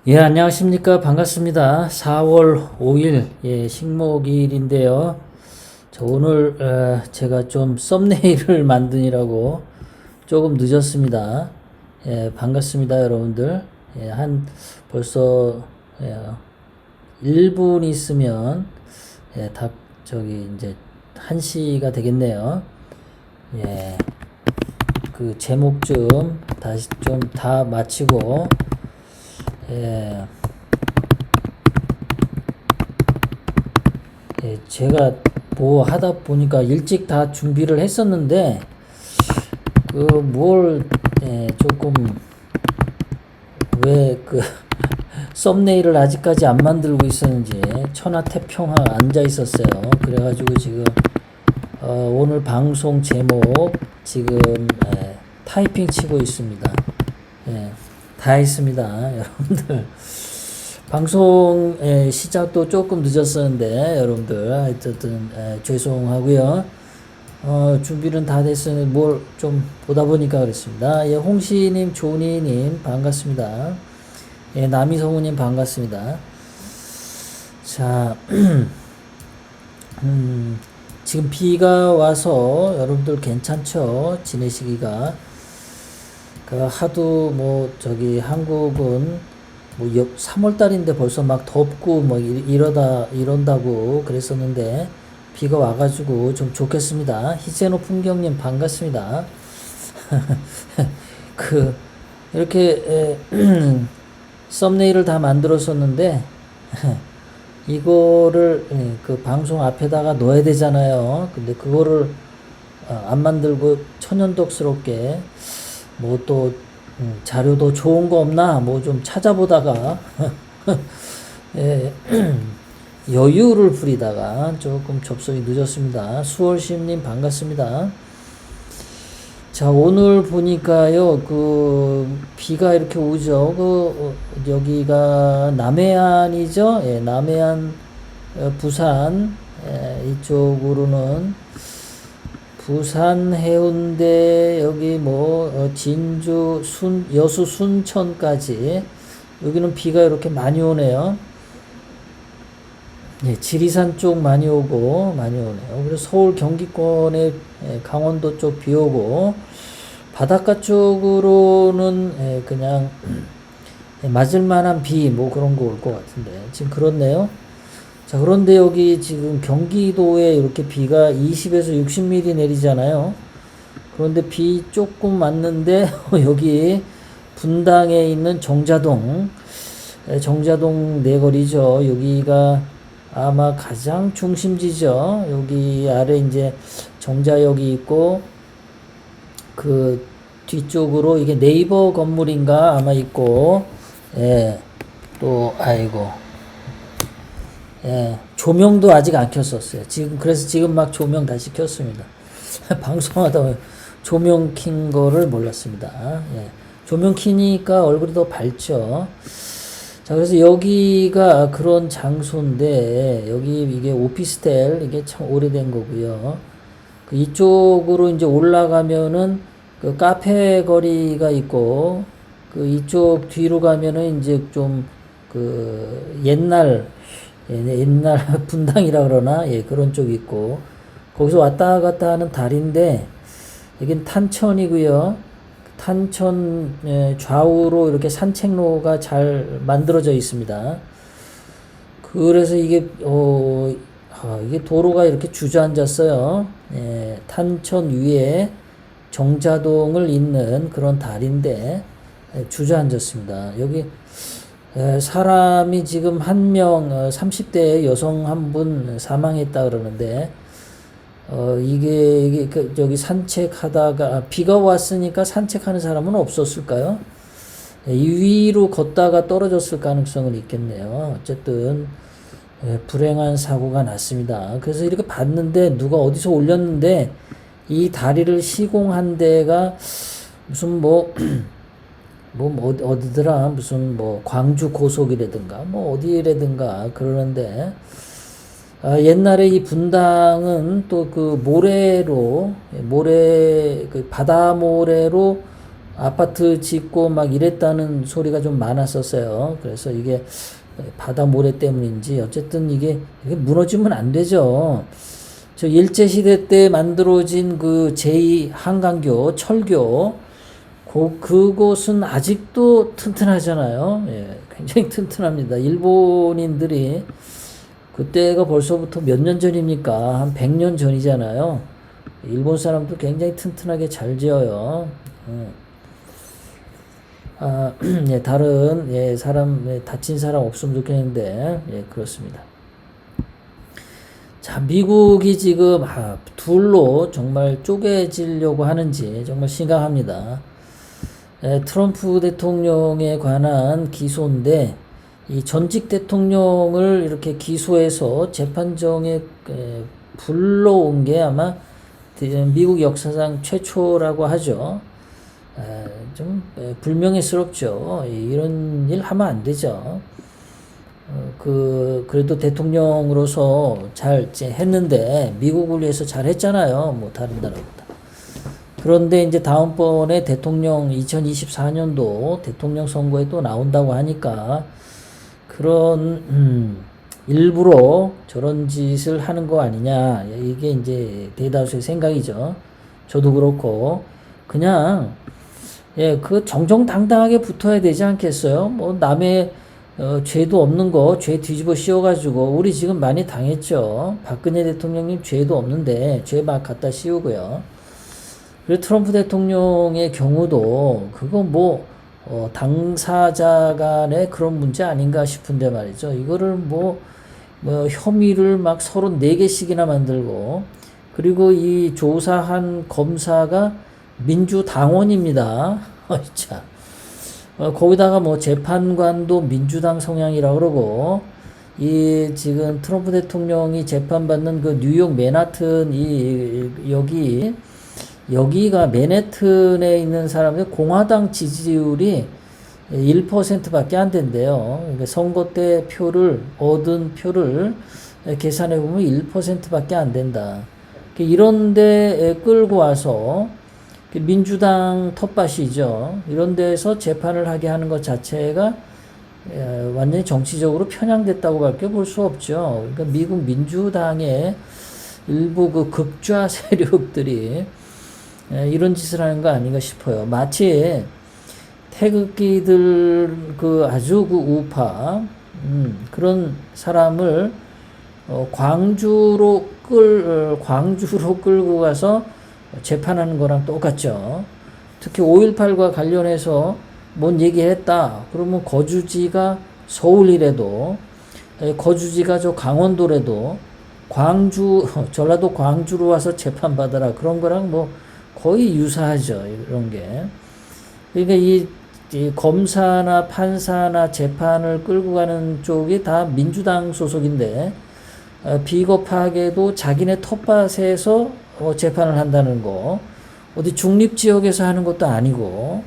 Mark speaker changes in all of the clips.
Speaker 1: 예, 안녕하십니까. 반갑습니다. 4월 5일, 예, 식목일인데요. 오늘, 제가 좀 썸네일을 만드느라고 조금 늦었습니다. 예, 반갑습니다, 여러분들. 예, 벌써, 예, 1분 있으면, 예, 이제, 1시가 되겠네요. 예, 그 제목 좀, 다시 좀 다 마치고, 예, 예, 제가 뭐 하다 보니까 일찍 다 준비를 했었는데, 조금, 썸네일을 아직까지 안 만들고 있었는지, 천하태평화 앉아 있었어요. 그래가지고 지금, 오늘 방송 제목, 지금, 타이핑 치고 있습니다. 예, 다 했습니다. 여러분들. 방송 시작도 조금 늦었었는데 여러분들 하여튼 죄송하고요. 준비는 다 됐으니 뭘 좀 보다 보니까 그랬습니다. 예, 홍시님, 조니님 반갑습니다. 예, 남이성우님 반갑습니다. 자, 지금 비가 와서 여러분들 괜찮죠? 지내시기가. 하도 한국은 3월 달인데 벌써 막 덥고 이런다고 그랬었는데 비가 와가지고 좀 좋겠습니다. 히제노 풍경님 반갑습니다. 그 이렇게 썸네일을 다 만들었었는데 이거를 그 방송 앞에다가 넣어야 되잖아요. 근데 그거를 안 만들고 천연덕스럽게 또 자료도 좋은 거 없나 뭐 좀 찾아보다가 예, 여유를 부리다가 조금 접속이 늦었습니다. 수월심님 반갑습니다. 자, 오늘 보니까요, 비가 이렇게 오죠. 여기가 남해안이죠. 예, 남해안, 부산, 이쪽으로는 부산, 해운대, 여기 진주, 여수, 순천까지 여기는 비가 이렇게 많이 오네요. 예, 지리산 쪽 많이 오네요. 그래서 서울, 경기권에 강원도 쪽 비 오고 바닷가 쪽으로는 그냥 맞을 만한 비 그런 거 올 것 같은데 지금 그렇네요. 자, 그런데 여기 지금 경기도에 이렇게 비가 20에서 60mm 내리잖아요. 그런데 비 조금 왔는데 여기 분당에 있는 정자동 내거리죠. 여기가 아마 가장 중심지죠. 여기 아래 이제 정자역이 있고 그 뒤쪽으로 이게 네이버 건물인가 아마 있고, 예, 또 아이고, 예, 조명도 아직 안 켰었어요. 그래서 지금 막 조명 다시 켰습니다. 방송하다 조명 킨 거를 몰랐습니다. 예, 조명 키니까 얼굴이 더 밝죠. 자, 그래서 여기가 그런 장소인데, 이게 오피스텔, 이게 참 오래된 거고요. 이쪽으로 이제 올라가면은 그 카페 거리가 있고, 이쪽 뒤로 가면은 이제 좀 옛날 분당이라 그러나, 예, 그런 쪽이 있고, 거기서 왔다 갔다 하는 다리인데, 여긴 탄천이고요. 탄천 좌우로 이렇게 산책로가 잘 만들어져 있습니다. 그래서 이게 도로가 이렇게 주저앉았어요. 예, 탄천 위에 정자동을 잇는 그런 다리인데 주저앉았습니다. 여기 사람이 지금 한 명, 30대 여성 한 분 사망했다 그러는데, 저기 산책하다가, 비가 왔으니까 산책하는 사람은 없었을까요? 이 위로 걷다가 떨어졌을 가능성은 있겠네요. 어쨌든, 불행한 사고가 났습니다. 그래서 이렇게 봤는데, 누가 어디서 올렸는데, 이 다리를 시공한 데가 무슨 어디더라? 무슨 광주 고속이라든가, 어디라든가 그러는데, 옛날에 이 분당은 또 바다 모래로 아파트 짓고 막 이랬다는 소리가 좀 많았었어요. 그래서 이게 바다 모래 때문인지 어쨌든 이게 무너지면 안 되죠. 저 일제시대 때 만들어진 그 제2 한강교, 철교, 그곳은 아직도 튼튼하잖아요. 예, 굉장히 튼튼합니다. 일본인들이 그때가 벌써부터 몇 년 전입니까? 한 100년 전이잖아요. 일본 사람도 굉장히 튼튼하게 잘 지어요. 예, 다른, 예, 사람, 예, 다친 사람 없으면 좋겠는데, 예, 그렇습니다. 자, 미국이 지금, 둘로 정말 쪼개지려고 하는지 정말 심각합니다. 예, 트럼프 대통령에 관한 기소인데, 이 전직 대통령을 이렇게 기소해서 재판정에 불러온 게 아마 미국 역사상 최초라고 하죠. 좀 불명예스럽죠. 이런 일 하면 안 되죠. 그래도 대통령으로서 잘 했는데 미국을 위해서 잘 했잖아요. 뭐 다른 나라보다. 그런데 이제 다음번에 대통령 2024년도 대통령 선거에 또 나온다고 하니까 그런 일부러 저런 짓을 하는 거 아니냐, 이게 이제 대다수의 생각이죠. 저도 그렇고 그냥 그 정정당당하게 붙어야 되지 않겠어요? 뭐 남의 죄도 없는 거 죄 뒤집어 씌워가지고 우리 지금 많이 당했죠. 박근혜 대통령님 죄도 없는데 죄 막 갖다 씌우고요. 그리고 트럼프 대통령의 경우도 그거 뭐 당사자 간의 그런 문제 아닌가 싶은데 말이죠. 이거를 뭐 혐의를 막 34개씩이나 만들고, 그리고 이 조사한 검사가 민주당원입니다. 참. 거기다가 뭐 재판관도 민주당 성향이라 그러고, 이 지금 트럼프 대통령이 재판받는 그 뉴욕 맨하튼 여기가 맨해튼에 있는 사람들 공화당 지지율이 1%밖에 안 된대요. 그러니까 선거 때 얻은 표를 계산해 보면 1%밖에 안 된다. 이런 데 끌고 와서 민주당 텃밭이죠. 이런 데서 재판을 하게 하는 것 자체가 완전히 정치적으로 편향됐다고 밖에 볼 수 없죠. 그러니까 미국 민주당의 일부 그 극좌 세력들이 이런 짓을 하는 거 아닌가 싶어요. 마치 태극기들 아주 우파 그런 사람을 광주로 끌고 가서 재판하는 거랑 똑같죠. 특히 5.18과 관련해서 뭔 얘기를 했다. 그러면 거주지가 서울이라도, 거주지가 저 강원도라도 전라도 광주로 와서 재판받아라. 그런 거랑 뭐 거의 유사하죠. 이런 게. 그러니까 이 검사나 판사나 재판을 끌고 가는 쪽이 다 민주당 소속인데, 비겁하게도 자기네 텃밭에서 재판을 한다는 거, 어디 중립지역에서 하는 것도 아니고,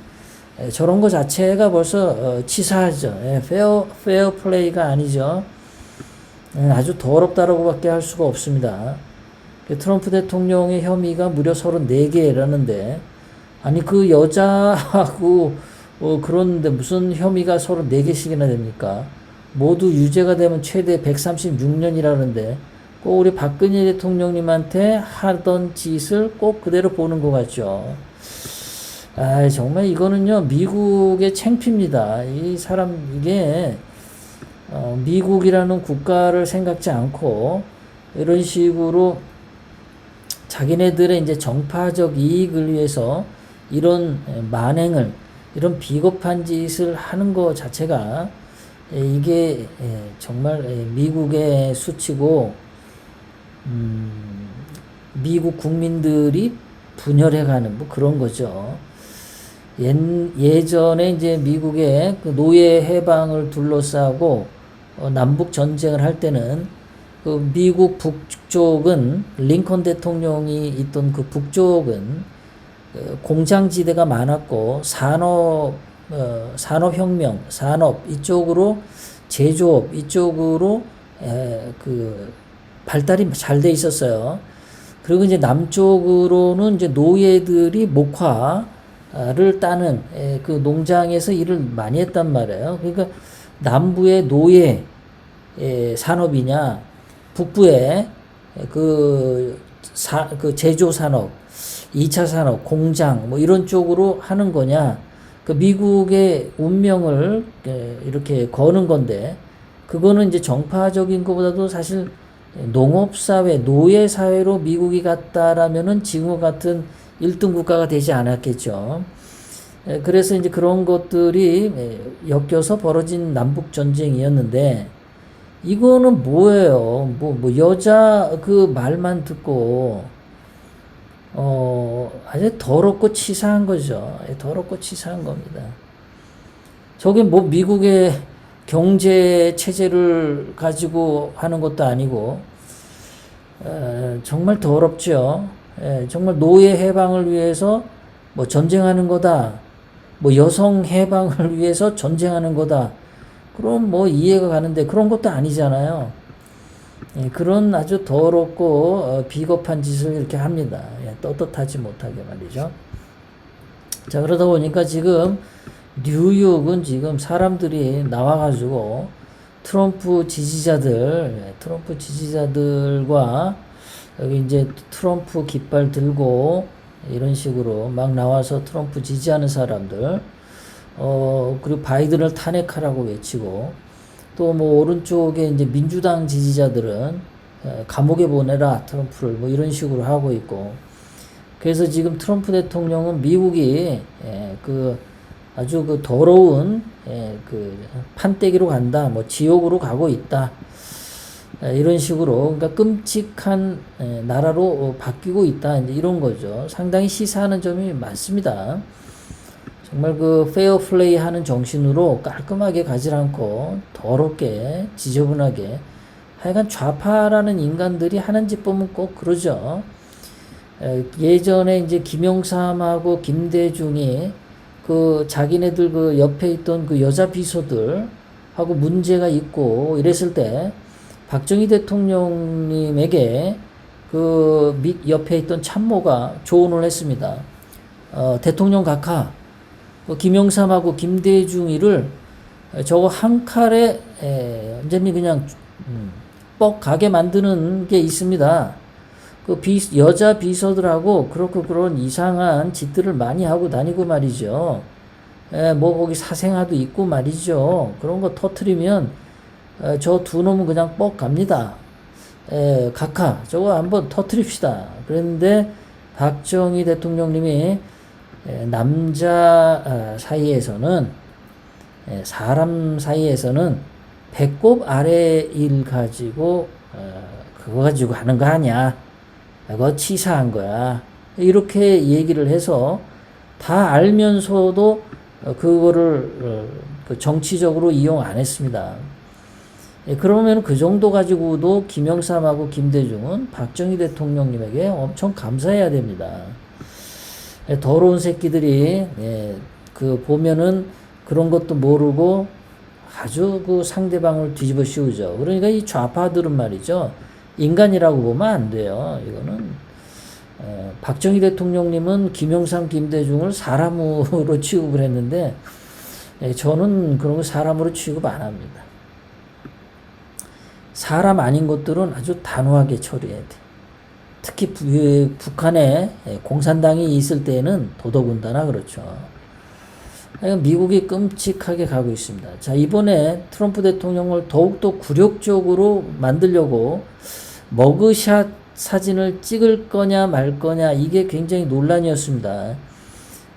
Speaker 1: 저런 거 자체가 벌써 치사하죠. 페어 플레이가 아니죠. 아주 더럽다라고 밖에 할 수가 없습니다. 트럼프 대통령의 혐의가 무려 34개라는데, 아니 그 여자하고 그런데 무슨 혐의가 34개씩이나 됩니까? 모두 유죄가 되면 최대 136년이라는데 꼭 우리 박근혜 대통령님한테 하던 짓을 꼭 그대로 보는 것 같죠. 정말 이거는요 미국의 창피입니다. 이 사람 이게 미국이라는 국가를 생각지 않고 이런 식으로 자기네들의 이제 정파적 이익을 위해서 이런 만행을, 이런 비겁한 짓을 하는 것 자체가 이게 정말 미국의 수치고, 미국 국민들이 분열해가는 뭐 그런 거죠. 예전에 이제 미국의 그 노예 해방을 둘러싸고 남북 전쟁을 할 때는 그 미국 북쪽은 링컨 대통령이 있던 그 북쪽은 공장지대가 많았고 산업혁명, 산업 이쪽으로, 제조업 이쪽으로 그 발달이 잘 돼 있었어요. 그리고 이제 남쪽으로는 이제 노예들이 목화, 따는 그 농장에서 일을 많이 했단 말이에요. 그러니까 남부의 노예 산업이냐, 북부의 그 제조 산업, 2차 산업, 공장 뭐 이런 쪽으로 하는 거냐. 그 미국의 운명을 이렇게 거는 건데, 그거는 이제 정파적인 것보다도 사실 농업사회, 노예사회로 미국이 갔다라면은 지금 같은 1등 국가가 되지 않았겠죠. 그래서 이제 그런 것들이 엮여서 벌어진 남북전쟁이었는데, 이거는 뭐예요? 뭐 여자 그 말만 듣고, 아주 더럽고 치사한 거죠. 더럽고 치사한 겁니다. 저게 뭐 미국의 경제 체제를 가지고 하는 것도 아니고, 정말 더럽죠. 정말 노예 해방을 위해서 뭐 전쟁하는 거다. 뭐 여성 해방을 위해서 전쟁하는 거다. 그럼 뭐 이해가 가는데 그런 것도 아니잖아요. 그런 아주 더럽고 비겁한 짓을 이렇게 합니다. 떳떳하지 못하게 말이죠. 자, 그러다 보니까 지금 뉴욕은 지금 사람들이 나와가지고 트럼프 지지자들과 여기 이제 트럼프 깃발 들고 이런 식으로 막 나와서 트럼프 지지하는 사람들, 그리고 바이든을 탄핵하라고 외치고, 또 뭐 오른쪽에 이제 민주당 지지자들은 감옥에 보내라 트럼프를 뭐 이런 식으로 하고 있고, 그래서 지금 트럼프 대통령은 미국이 그 아주 그 더러운 그 판때기로 간다, 뭐 지옥으로 가고 있다, 이런 식으로, 그러니까 끔찍한 나라로 바뀌고 있다, 이제 이런 거죠. 상당히 시사하는 점이 많습니다. 정말 그 페어 플레이 하는 정신으로 깔끔하게 가지 않고 더럽게 지저분하게, 하여간 좌파라는 인간들이 하는 짓 보면 꼭 그러죠. 예전에 이제 김영삼하고 김대중이 그 자기네들 그 옆에 있던 그 여자 비서들하고 문제가 있고 이랬을 때 박정희 대통령님에게 그 밑 옆에 있던 참모가 조언을 했습니다. 대통령 각하, 김영삼하고 김대중이를 저거 한 칼에 완전히 그냥 뻑 가게 만드는 게 있습니다. 그 여자 비서들하고 그렇고 그런 이상한 짓들을 많이 하고 다니고 말이죠. 뭐 거기 사생아도 있고 말이죠. 그런 거 터트리면 저 두 놈은 그냥 뻑 갑니다. 각하 저거 한번 터트립시다. 그런데 박정희 대통령님이 남자 사이에서는, 사람 사이에서는 배꼽 아래 일 가지고 그거 가지고 하는 거 아니야. 그거 치사한 거야. 이렇게 얘기를 해서 다 알면서도 그거를 정치적으로 이용 안 했습니다. 그러면 그 정도 가지고도 김영삼하고 김대중은 박정희 대통령님에게 엄청 감사해야 됩니다. 더러운 새끼들이 그 보면은 그런 것도 모르고 아주 그 상대방을 뒤집어 씌우죠. 그러니까 이 좌파들은 말이죠, 인간이라고 보면 안 돼요. 이거는 박정희 대통령님은 김영삼, 김대중을 사람으로 취급을 했는데 저는 그런 거 사람으로 취급 안 합니다. 사람 아닌 것들은 아주 단호하게 처리해야 돼. 특히 북한에 공산당이 있을 때에는 더더군다나 그렇죠. 미국이 끔찍하게 가고 있습니다. 자, 이번에 트럼프 대통령을 더욱더 굴욕적으로 만들려고 머그샷 사진을 찍을 거냐 말 거냐, 이게 굉장히 논란이었습니다.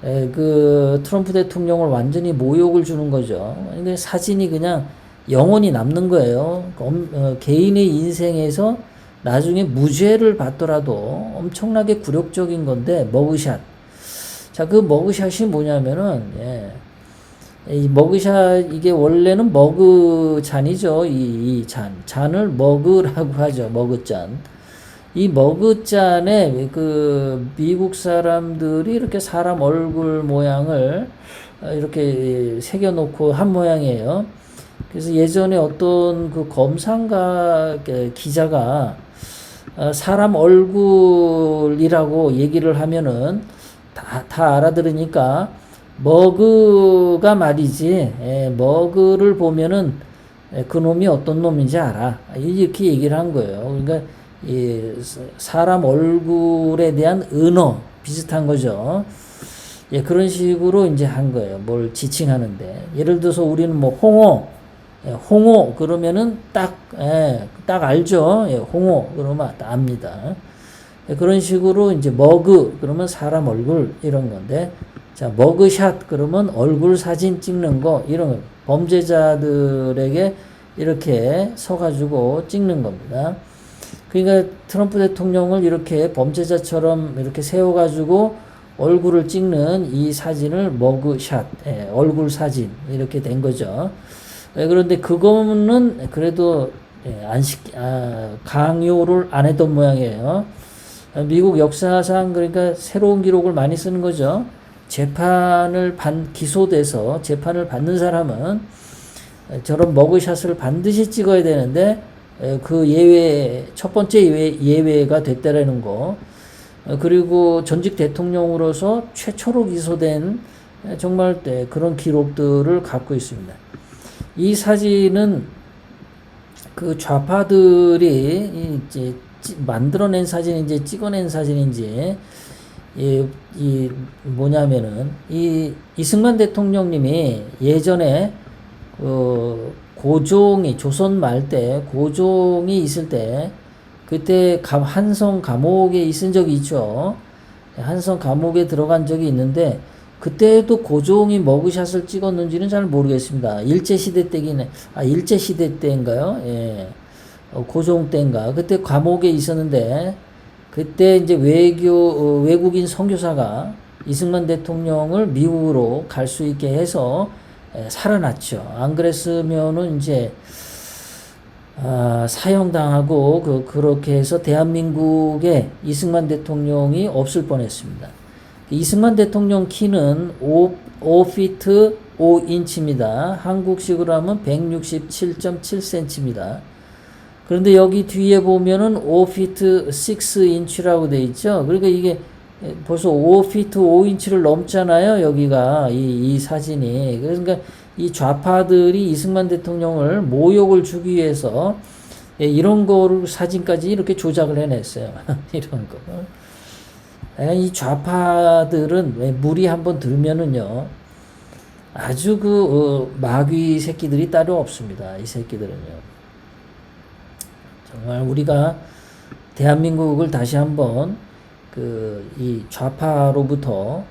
Speaker 1: 그 트럼프 대통령을 완전히 모욕을 주는 거죠. 근데 사진이 그냥 영원히 남는 거예요. 개인의 인생에서 나중에 무죄를 받더라도 엄청나게 굴욕적인 건데, 머그샷. 자, 그 머그샷이 뭐냐면은, 이 머그샷, 이게 원래는 머그잔이죠. 이 잔. 잔을 머그라고 하죠. 머그잔. 이 머그잔에 그 미국 사람들이 이렇게 사람 얼굴 모양을 이렇게 새겨놓고 한 모양이에요. 그래서 예전에 어떤 그 검사인가 기자가 사람 얼굴이라고 얘기를 하면은 다 다 알아들으니까 머그가 말이지, 머그를 보면은 그놈이 어떤 놈인지 알아. 이렇게 얘기를 한 거예요. 그러니까 이 사람 얼굴에 대한 은어 비슷한 거죠. 예, 그런 식으로 이제 한 거예요. 뭘 지칭하는데. 예를 들어서 우리는 뭐 홍어, 홍어 그러면은 딱 알죠. 예, 홍어 그러면 압니다. 예, 그런 식으로 이제 머그 그러면 사람 얼굴 이런 건데, 자 머그샷 그러면 얼굴 사진 찍는 거 이런 거 범죄자들에게 이렇게 서가지고 찍는 겁니다. 그러니까 트럼프 대통령을 이렇게 범죄자처럼 이렇게 세워가지고 얼굴을 찍는 이 사진을 머그샷, 얼굴 사진 이렇게 된 거죠. 그런데 그거는 그래도 강요를 안 했던 모양이에요. 미국 역사상 그러니까 새로운 기록을 많이 쓰는 거죠. 기소돼서 재판을 받는 사람은 저런 머그샷을 반드시 찍어야 되는데 그 첫 번째 예외가 됐다라는 거. 그리고 전직 대통령으로서 최초로 기소된 정말 그런 기록들을 갖고 있습니다. 이 사진은 그 좌파들이 이제 만들어낸 사진인지 찍어낸 사진인지 이 뭐냐면은 이 이승만 대통령님이 예전에 고종이 조선 말 때 고종이 있을 때 그때 한성 감옥에 있은 적이 있죠. 한성 감옥에 들어간 적이 있는데 그때도 고종이 머그샷을 찍었는지는 잘 모르겠습니다. 일제시대 때인가요? 예. 고종 때인가. 그때 감옥에 있었는데 그때 이제 외국인 선교사가 이승만 대통령을 미국으로 갈 수 있게 해서 살아났죠. 안 그랬으면은 이제 사형당하고 그렇게 해서 대한민국에 이승만 대통령이 없을 뻔했습니다. 이승만 대통령 키는 5피트 5인치입니다. 한국식으로 하면 167.7cm입니다. 그런데 여기 뒤에 보면은 5피트 6인치라고 돼 있죠. 그러니까 이게 벌써 5피트 5인치를 넘잖아요. 여기가 이 사진이. 그러니까 이 좌파들이 이승만 대통령을 모욕을 주기 위해서 이런 거를 사진까지 이렇게 조작을 해냈어요. 이런 거. 이 좌파들은 물이 한번 들면은요, 아주 마귀 새끼들이 따로 없습니다. 이 새끼들은요. 정말 우리가 대한민국을 다시 한번 이 좌파로부터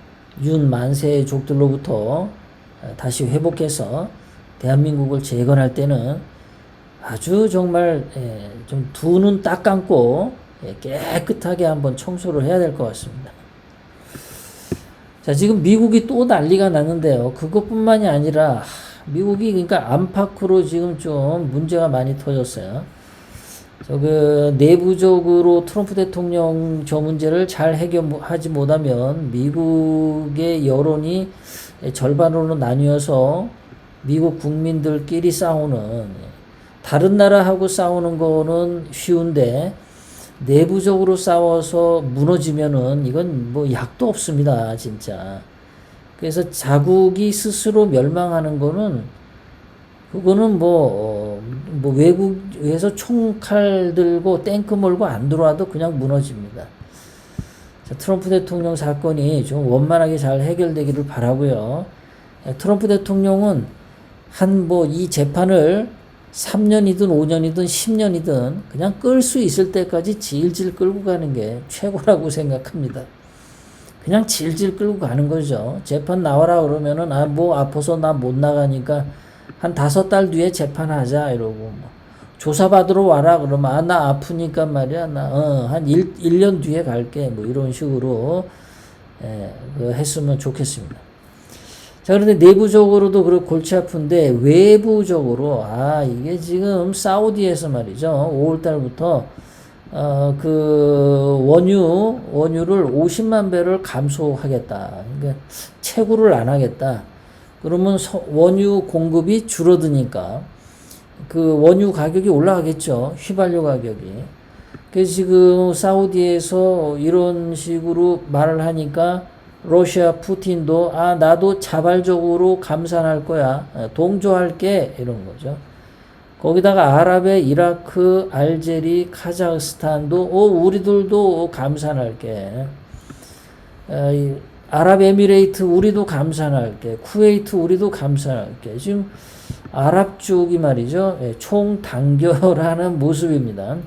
Speaker 1: 윤만세족들로부터 다시 회복해서 대한민국을 재건할 때는 아주 정말 좀 두 눈 딱 감고 깨끗하게 한번 청소를 해야 될 것 같습니다. 자, 지금 미국이 또 난리가 났는데요. 그것뿐만이 아니라 미국이 그러니까 안팎으로 지금 좀 문제가 많이 터졌어요. 내부적으로 트럼프 대통령 저 문제를 잘 해결하지 못하면 미국의 여론이 절반으로 나뉘어서 미국 국민들끼리 싸우는, 다른 나라하고 싸우는 거는 쉬운데 내부적으로 싸워서 무너지면은 이건 뭐 약도 없습니다, 진짜. 그래서 자국이 스스로 멸망하는 거는 그거는 외국에서 총칼 들고 탱크 몰고 안 들어와도 그냥 무너집니다. 자, 트럼프 대통령 사건이 좀 원만하게 잘 해결되기를 바라고요. 트럼프 대통령은 이 재판을 3년이든 5년이든 10년이든 그냥 끌 수 있을 때까지 질질 끌고 가는 게 최고라고 생각합니다. 그냥 질질 끌고 가는 거죠. 재판 나와라 그러면은 아파서 나 못 나가니까 한 5달 뒤에 재판하자 이러고, 조사받으러 와라 그러면 나 아프니까 말이야 한 1년 뒤에 갈게 이런 식으로 했으면 좋겠습니다. 자, 그런데 내부적으로도 그렇고 골치 아픈데 외부적으로 이게 지금 사우디에서 말이죠, 5월달부터 원유를 50만 배럴 감소하겠다. 그러니까 채굴을 안 하겠다. 그러면 원유 공급이 줄어드니까 그 원유 가격이 올라가겠죠. 휘발유 가격이. 그래서 지금 사우디에서 이런 식으로 말을 하니까 러시아 푸틴도 나도 자발적으로 감산할 거야. 동조할게. 이런 거죠. 거기다가 아랍의 이라크, 알제리, 카자흐스탄도 우리들도 감산할게. 아랍에미레이트 우리도 감산할게. 쿠웨이트 우리도 감산할게. 지금 아랍 쪽이 말이죠. 총단결하는 모습입니다.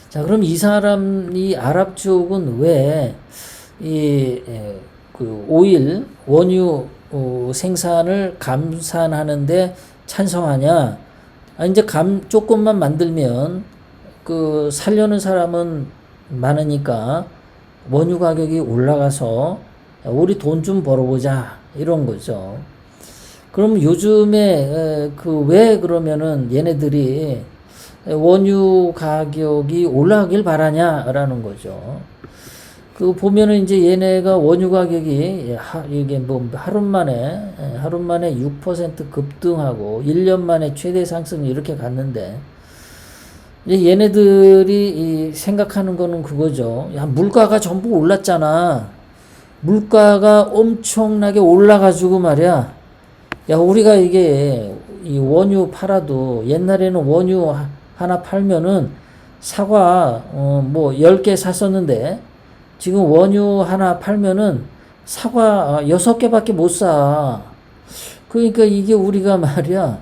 Speaker 1: 자, 그럼 이 아랍 쪽은 왜 그 오일, 원유 생산을 감산하는데 찬성하냐? 이제 조금만 만들면 그 살려는 사람은 많으니까 원유 가격이 올라가서 우리 돈 좀 벌어보자 이런 거죠. 그럼 요즘에 왜 그러면은 얘네들이 원유 가격이 올라가길 바라냐라는 거죠. 그 보면은 이제 얘네가 원유 가격이 이게 뭐 하루 만에 6% 급등하고 1년 만에 최대 상승 이렇게 갔는데 이제 얘네들이 생각하는 거는 그거죠. 야, 물가가 전부 올랐잖아. 물가가 엄청나게 올라가지고 말이야. 야, 우리가 이게 이 원유 팔아도 옛날에는 원유 하나 팔면은 사과 뭐 10개 샀었는데 지금 원유 하나 팔면은 사과 6개밖에 못 사. 그러니까 이게 우리가 말이야.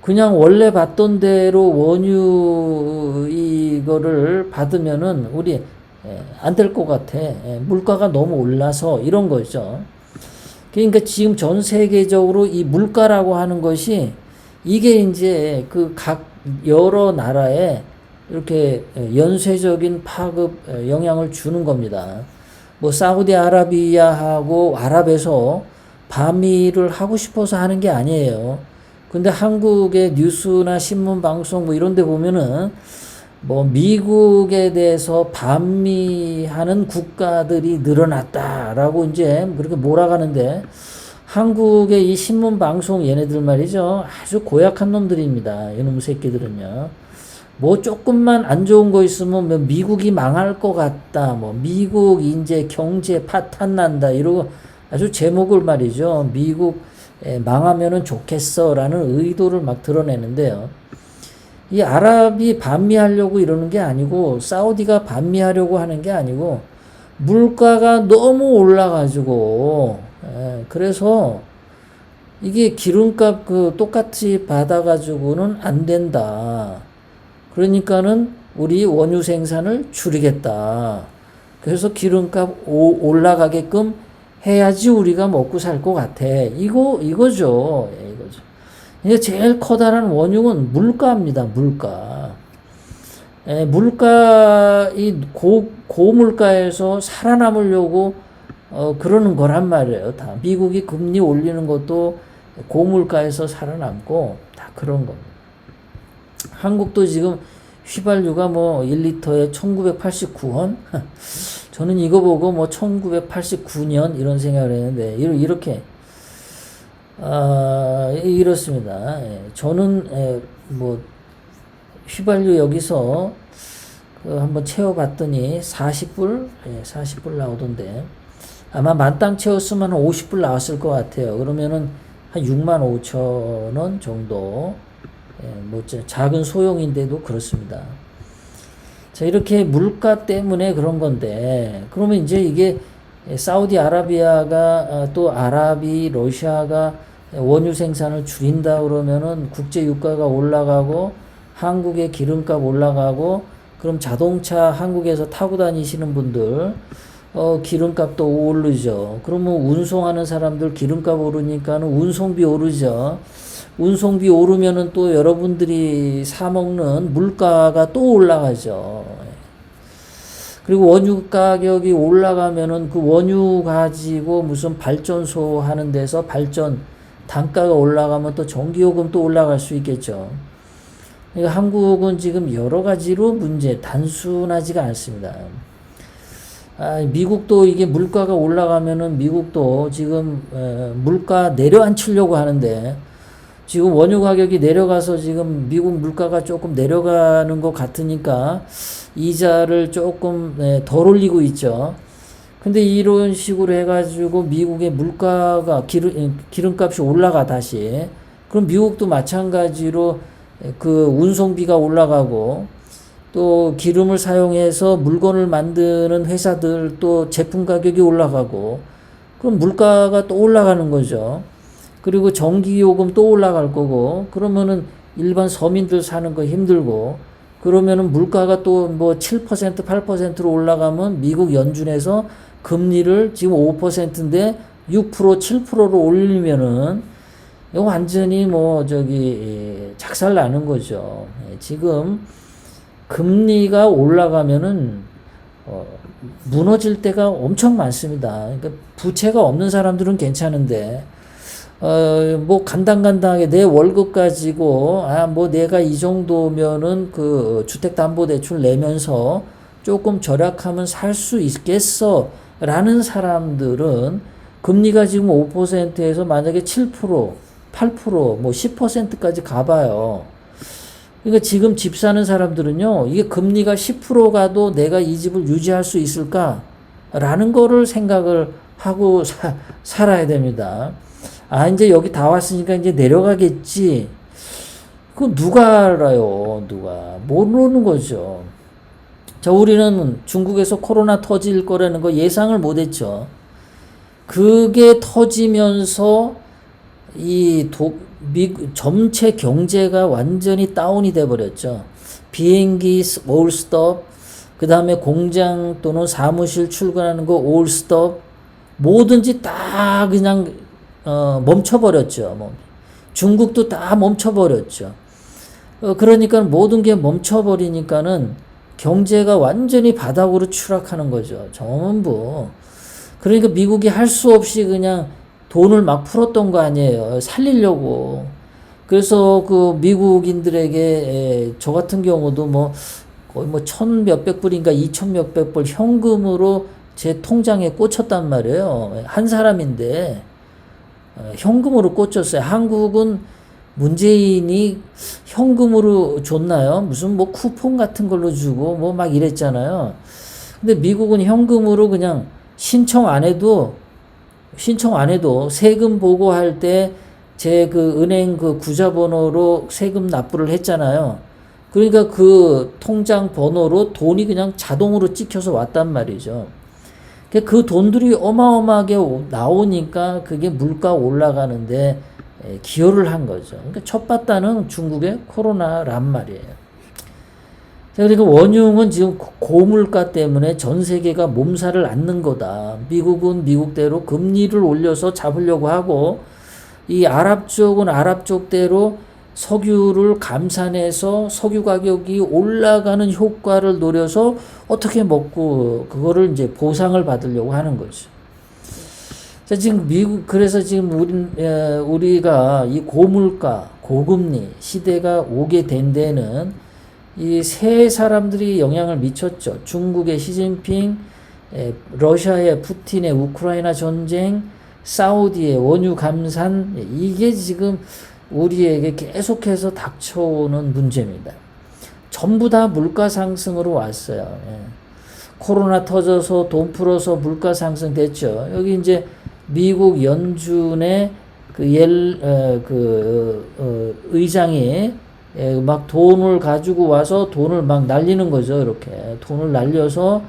Speaker 1: 그냥 원래 받던 대로 원유 이거를 받으면은 우리 안 될 것 같아. 물가가 너무 올라서 이런 거죠. 그러니까 지금 전 세계적으로 이 물가라고 하는 것이 이게 이제 그 각 여러 나라에 이렇게 연쇄적인 파급 영향을 주는 겁니다. 뭐 사우디아라비아하고 아랍에서 반미를 하고 싶어서 하는 게 아니에요. 근데 한국의 뉴스나 신문 방송 뭐 이런 데 보면은 뭐 미국에 대해서 반미하는 국가들이 늘어났다라고 이제 그렇게 몰아가는데 한국의 이 신문 방송 얘네들 말이죠. 아주 고약한 놈들입니다. 이놈 새끼들은요. 뭐 조금만 안 좋은 거 있으면 뭐 미국이 망할 것 같다. 뭐 미국 이제 경제 파탄 난다. 이러고 아주 제목을 말이죠. 미국 망하면은 좋겠어라는 의도를 막 드러내는데요. 이 아랍이 반미하려고 이러는 게 아니고 사우디가 반미하려고 하는 게 아니고 물가가 너무 올라가지고 그래서 이게 기름값 똑같이 받아가지고는 안 된다. 그러니까는 우리 원유 생산을 줄이겠다. 그래서 기름값 올라가게끔 해야지 우리가 먹고 살 것 같아. 이거죠. 이게 제일 커다란 원흉은 물가입니다. 물가. 물가, 고물가에서 살아남으려고, 그러는 거란 말이에요. 다. 미국이 금리 올리는 것도 고물가에서 살아남고, 다 그런 겁니다. 한국도 지금 휘발유가 뭐 1리터에 1989원? 저는 이거 보고 뭐 1989년 이런 생각을 했는데, 이렇게, 이렇습니다. 저는, 뭐, 휘발유 여기서 한번 채워봤더니 40불? 40불 나오던데. 아마 만땅 채웠으면 한 50불 나왔을 것 같아요. 그러면은 한 6만 5천 원 정도. 뭐, 작은 소형인데도 그렇습니다. 자, 이렇게 물가 때문에 그런 건데, 그러면 이제 이게 사우디아라비아가 또 아랍이 러시아가 원유 생산을 줄인다 그러면은 국제 유가가 올라가고 한국의 기름값 올라가고 그럼 자동차 한국에서 타고 다니시는 분들 기름값도 오르죠. 그러면 운송하는 사람들 기름값 오르니까는 운송비 오르죠. 운송비 오르면은 또 여러분들이 사 먹는 물가가 또 올라가죠. 그리고 원유 가격이 올라가면은 그 원유 가지고 무슨 발전소 하는 데서 단가가 올라가면 또 전기요금 또 올라갈 수 있겠죠. 그러니까 한국은 지금 여러 가지로 단순하지가 않습니다. 미국도 이게 물가가 올라가면은 미국도 지금 물가 내려앉히려고 하는데 지금 원유 가격이 내려가서 지금 미국 물가가 조금 내려가는 것 같으니까 이자를 조금 덜 올리고 있죠. 근데 이런 식으로 해가지고 미국의 물가가 기름값이 올라가 다시. 그럼 미국도 마찬가지로 그 운송비가 올라가고 또 기름을 사용해서 물건을 만드는 회사들 또 제품 가격이 올라가고 그럼 물가가 또 올라가는 거죠. 그리고 전기요금 또 올라갈 거고 그러면은 일반 서민들 사는 거 힘들고 그러면은 물가가 또 뭐 7%, 8%로 올라가면 미국 연준에서 금리를 지금 5%인데 6%, 7%로 올리면은 이거 완전히 뭐 작살 나는 거죠. 지금 금리가 올라가면은 무너질 때가 엄청 많습니다. 그러니까 부채가 없는 사람들은 괜찮은데 뭐 간당간당하게 내 월급 가지고 뭐 내가 이 정도면은 그 주택담보대출 내면서 조금 절약하면 살 수 있겠어 라는 사람들은 금리가 지금 5%에서 만약에 7%, 8%, 뭐 10%까지 가봐요. 그러니까 지금 집 사는 사람들은요, 이게 금리가 10% 가도 내가 이 집을 유지할 수 있을까? 라는 거를 생각을 하고 살아야 됩니다. 이제 여기 다 왔으니까 이제 내려가겠지. 그건 누가 알아요, 누가. 모르는 거죠. 자, 우리는 중국에서 코로나 터질 거라는 거 예상을 못 했죠. 그게 터지면서 전체 경제가 완전히 다운이 돼 버렸죠. 비행기 all stop, 그 다음에 공장 또는 사무실 출근하는 거 all stop, 뭐든지 다 그냥 멈춰버렸죠. 중국도 다 멈춰버렸죠. 그러니까 모든 게 멈춰버리니까는 경제가 완전히 바닥으로 추락하는 거죠. 전부. 그러니까 미국이 할 수 없이 그냥 돈을 막 풀었던 거 아니에요. 살리려고. 그래서 그 미국인들에게 저 같은 경우도 뭐 거의 뭐 1,000몇백 불인가 2,000몇백 불 현금으로 제 통장에 꽂혔단 말이에요. 한 사람인데 현금으로 꽂혔어요. 한국은 문재인이 현금으로 줬나요? 무슨 뭐 쿠폰 같은 걸로 주고 뭐 막 이랬잖아요. 근데 미국은 현금으로 그냥 신청 안 해도 세금 보고할 때 제 그 은행 그 구자번호로 세금 납부를 했잖아요. 그러니까 그 통장 번호로 돈이 그냥 자동으로 찍혀서 왔단 말이죠. 그 돈들이 어마어마하게 나오니까 그게 물가 올라가는데 기여를 한 거죠. 그러니까 첫 바다는 중국의 코로나란 말이에요. 그러니까 원흉은 지금 고물가 때문에 전 세계가 몸살을 앓는 거다. 미국은 미국대로 금리를 올려서 잡으려고 하고 이 아랍 쪽은 아랍 쪽대로 석유를 감산해서 석유 가격이 올라가는 효과를 노려서 어떻게 먹고 그거를 이제 보상을 받으려고 하는 거죠. 자, 지금 그래서 지금 우리가 이 고물가, 고금리 시대가 오게 된 데는 이 세 사람들이 영향을 미쳤죠. 중국의 시진핑, 러시아의 푸틴의 우크라이나 전쟁, 사우디의 원유 감산, 이게 지금 우리에게 계속해서 닥쳐오는 문제입니다. 전부 다 물가 상승으로 왔어요. 코로나 터져서 돈 풀어서 물가 상승 됐죠. 여기 이제 미국 연준의 의장이 막 돈을 가지고 와서 돈을 막 날리는 거죠. 이렇게 돈을 날려서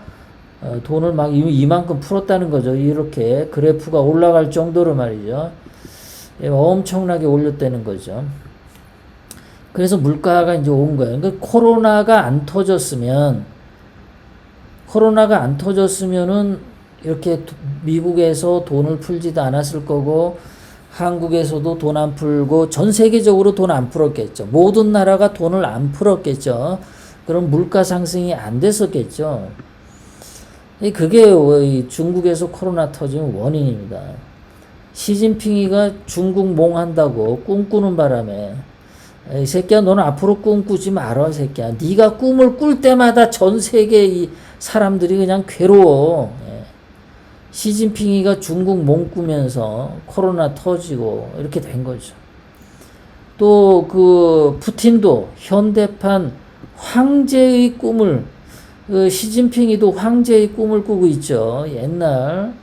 Speaker 1: 돈을 막 이만큼 풀었다는 거죠. 이렇게 그래프가 올라갈 정도로 말이죠. 엄청나게 올렸다는 거죠. 그래서 물가가 이제 온 거예요. 그러니까 코로나가 안 터졌으면은 이렇게 미국에서 돈을 풀지도 않았을 거고 한국에서도 돈 안 풀고 전 세계적으로 돈 안 풀었겠죠. 모든 나라가 돈을 안 풀었겠죠. 그럼 물가 상승이 안 됐었겠죠. 그게 중국에서 코로나 터진 원인입니다. 시진핑이가 중국 몽한다고 꿈꾸는 바람에 이 새끼야 너는 앞으로 꿈꾸지 마라 새끼야. 네가 꿈을 꿀 때마다 전 세계 이 사람들이 그냥 괴로워. 시진핑이가 중국 몽 꾸면서 코로나 터지고 이렇게 된 거죠. 또 그 푸틴도 현대판 황제의 꿈을 그 시진핑이도 황제의 꿈을 꾸고 있죠. 옛날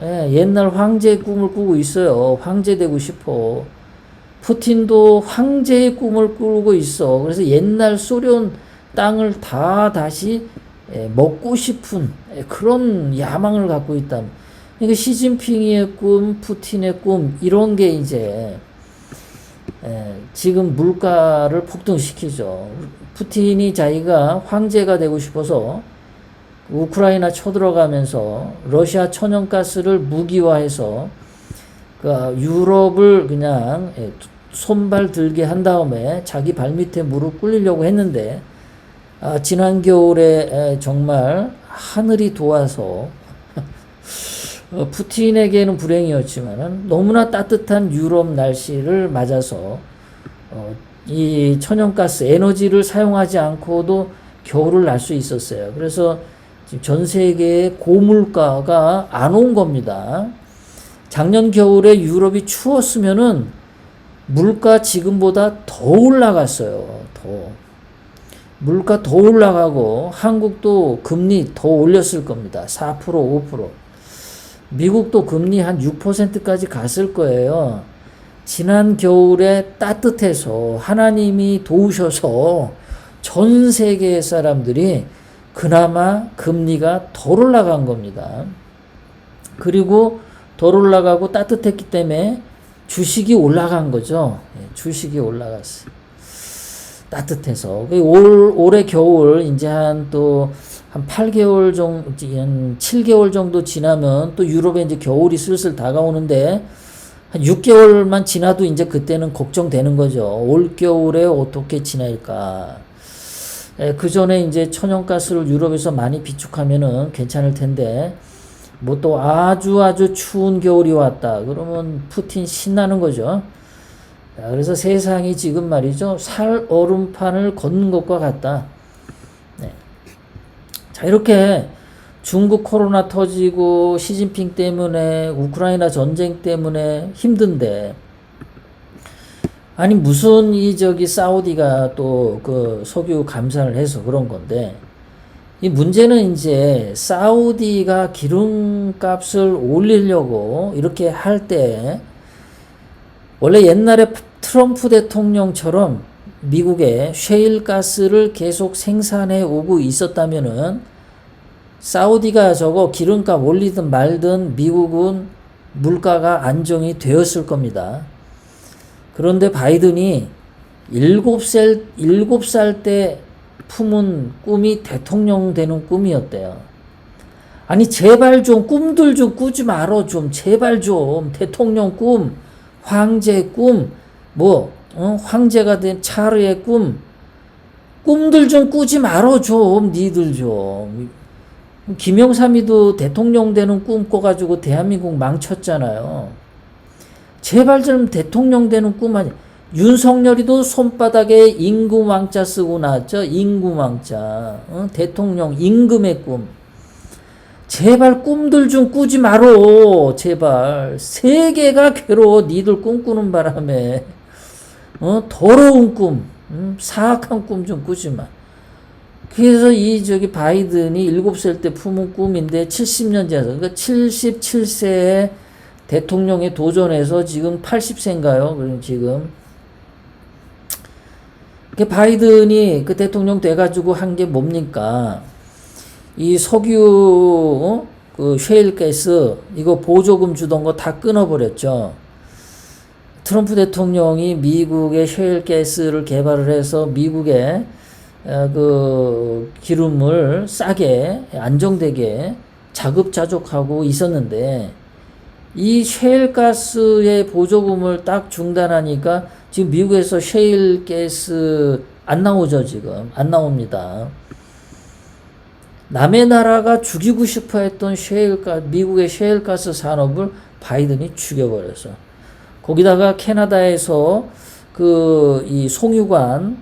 Speaker 1: 황제의 꿈을 꾸고 있어요. 황제 되고 싶어. 푸틴도 황제의 꿈을 꾸고 있어. 그래서 옛날 소련 땅을 다 다시 먹고 싶은 그런 야망을 갖고 있다. 그러니까 시진핑의 꿈, 푸틴의 꿈 이런 게 이제 지금 물가를 폭등시키죠. 푸틴이 자기가 황제가 되고 싶어서 우크라이나 쳐들어가면서 러시아 천연가스를 무기화해서 그 유럽을 그냥 손발 들게 한 다음에 자기 발밑에 무릎 꿇리려고 했는데 지난 겨울에 정말 하늘이 도와서 푸틴에게는 불행이었지만은 너무나 따뜻한 유럽 날씨를 맞아서 이 천연가스 에너지를 사용하지 않고도 겨울을 날 수 있었어요. 그래서 지금 전 세계의 고물가가 안 온 겁니다. 작년 겨울에 유럽이 추웠으면은 물가 지금보다 더 올라갔어요. 물가 더 올라가고 한국도 금리 더 올렸을 겁니다. 4%, 5%. 미국도 금리 한 6%까지 갔을 거예요. 지난 겨울에 따뜻해서 하나님이 도우셔서 전 세계의 사람들이 그나마 금리가 덜 올라간 겁니다. 그리고 덜 올라가고 따뜻했기 때문에 주식이 올라간 거죠. 주식이 올라갔어요. 따뜻해서. 올해 겨울 이제 한 8개월 정도, 7개월 정도 지나면 또 유럽에 이제 겨울이 슬슬 다가오는데 한 6개월만 지나도 이제 그때는 걱정되는 거죠. 올 겨울에 어떻게 지낼까. 그 전에 이제 천연가스를 유럽에서 많이 비축하면은 괜찮을 텐데 뭐 또 아주 추운 겨울이 왔다. 그러면 푸틴 신나는 거죠. 그래서 세상이 지금 말이죠. 살 얼음판을 걷는 것과 같다. 네. 자, 이렇게 중국 코로나 터지고 시진핑 때문에 우크라이나 전쟁 때문에 힘든데 아니 무슨 사우디가 또 그 석유 감산을 해서 그런 건데 이 문제는 이제 사우디가 기름값을 올리려고 이렇게 할 때 원래 옛날에 트럼프 대통령처럼 미국에 셰일 가스를 생산해 오고 있었다면은 사우디가 저거 기름값 올리든 말든 미국은 물가가 안정이 되었을 겁니다. 그런데 바이든이 7살 때 품은 꿈이 대통령 되는 꿈이었대요. 아니 제발 좀 꿈들 좀 꾸지 말어 좀 제발 좀 대통령 꿈, 황제 꿈, 황제가 된 차르의 꿈들 좀 꾸지 말어 좀 니들 좀. 김영삼이도 대통령 되는 꿈 꿔가지고 대한민국 망쳤잖아요. 제발 좀 대통령 되는 꿈 아니. 윤석열이도 손바닥에 임금왕자 쓰고 나왔죠. 임금왕자. 대통령 임금의 꿈. 제발 꿈들 좀 꾸지 말어. 제발. 세계가 괴로워. 니들 꿈꾸는 바람에. 더러운 꿈. 사악한 꿈 좀 꾸지 마. 그래서 바이든이 7살 때 품은 꿈인데 70년 지나서, 그러니까 77세에 대통령에 도전해서 지금 80세인가요? 그럼 지금. 바이든이 그 대통령 돼가지고 한 게 뭡니까? 이 석유, 그 셰일 가스, 이거 보조금 주던 거 다 끊어버렸죠. 트럼프 대통령이 미국의 셰일 가스를 개발을 해서 미국에 그 기름을 싸게 안정되게 자급자족하고 있었는데 이 셰일 가스의 보조금을 딱 중단하니까 지금 미국에서 셰일 가스 안 나오죠. 지금 안 나옵니다. 남의 나라가 죽이고 싶어 했던 미국의 셰일 가스 산업을 바이든이 죽여버렸어. 거기다가 캐나다에서 이 송유관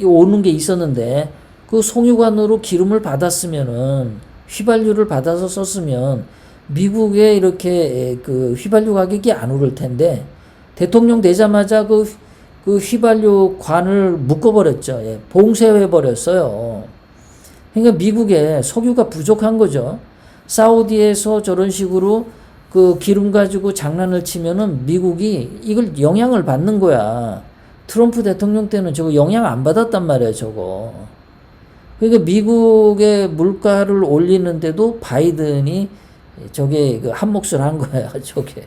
Speaker 1: 오는 게 있었는데 그 송유관으로 기름을 받았으면은 휘발유를 받아서 썼으면 미국에 이렇게 그 휘발유 가격이 안 오를 텐데 대통령 되자마자 그 휘발유 관을 묶어버렸죠. 봉쇄해 버렸어요. 그러니까 미국에 석유가 부족한 거죠. 사우디에서 저런 식으로 그 기름 가지고 장난을 치면은 미국이 이걸 영향을 받는 거야. 트럼프 대통령 때는 저거 영향 안 받았단 말이야, 저거. 그러니까 미국의 물가를 올리는데도 바이든이 저게 그 한 몫을 한 거야, 저게.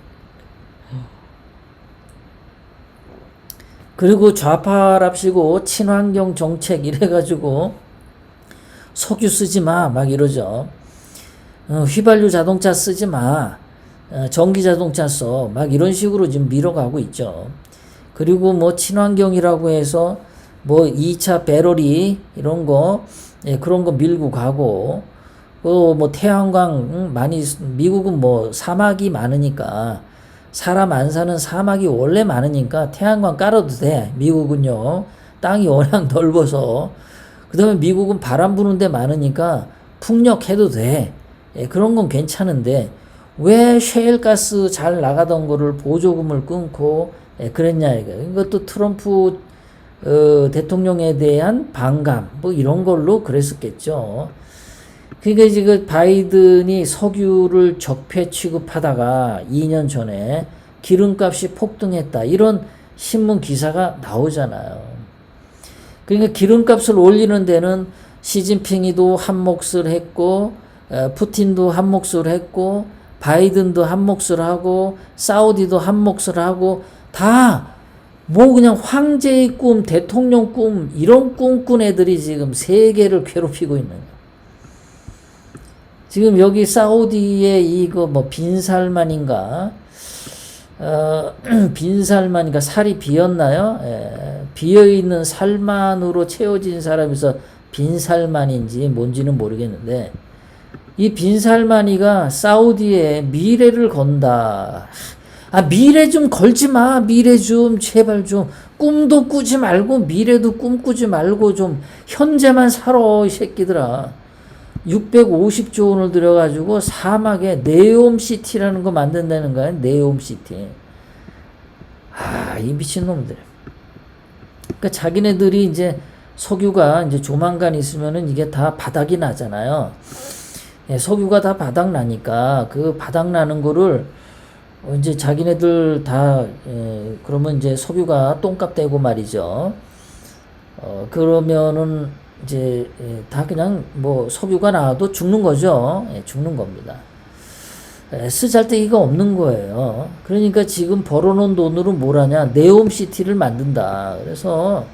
Speaker 1: 그리고 좌파랍시고 친환경 정책 이래가지고 석유 쓰지 마, 막 이러죠. 휘발유 자동차 쓰지 마. 전기 자동차 써. 막 이런 식으로 지금 밀어가고 있죠. 그리고 뭐 친환경이라고 해서 뭐 2차 배터리 이런 거, 예, 그런 거 밀고 가고, 뭐 태양광 많이, 미국은 뭐 사막이 많으니까, 사람 안 사는 사막이 원래 많으니까 태양광 깔아도 돼. 미국은요. 땅이 워낙 넓어서. 그 다음에 미국은 바람 부는 데 많으니까 풍력해도 돼. 예, 그런 건 괜찮은데 왜 셰일가스 잘 나가던 거를 보조금을 끊고 그랬냐 이거. 이것도 트럼프 대통령에 대한 반감 뭐 이런 걸로 그랬었겠죠. 그러니까 지금 바이든이 석유를 적폐 취급하다가 2년 전에 기름값이 폭등했다 이런 신문 기사가 나오잖아요. 그러니까 기름값을 올리는 데는 시진핑이도 한 몫을 했고 푸틴도 한 몫을 했고 바이든도 한 몫을 하고 사우디도 한 몫을 하고 다 뭐 그냥 황제의 꿈, 대통령 꿈 이런 꿈꾼 애들이 지금 세계를 괴롭히고 있는 거예요. 지금 여기 사우디에 이거 뭐 빈살만인가 빈살만인가 살이 비었나요? 예, 비어있는 살만으로 채워진 사람에서 빈살만인지 뭔지는 모르겠는데 이 빈살만이가 사우디에 미래를 건다. 아, 미래 좀 걸지 마. 미래 좀 제발 좀 꿈도 꾸지 말고 미래도 꿈꾸지 말고 좀 현재만 살아 이 새끼들아. 650조 원을 들여가지고 사막에 네옴시티라는 거 만든다는 거야. 네옴시티. 아, 이 미친놈들. 그러니까 자기네들이 이제 석유가 이제 조만간 있으면은 이게 다 바닥이 나잖아요. 예, 석유가 다 바닥 나니까 그 바닥 나는 거를 이제 자기네들 다 그러면 이제 석유가 똥값 되고 말이죠. 그러면은 이제 다 그냥 뭐 석유가 나와도 죽는 거죠. 예, 죽는 겁니다. 쓰잘데기가 없는 거예요. 그러니까 지금 벌어놓은 돈으로 뭘 하냐? 네옴시티를 만든다. 그래서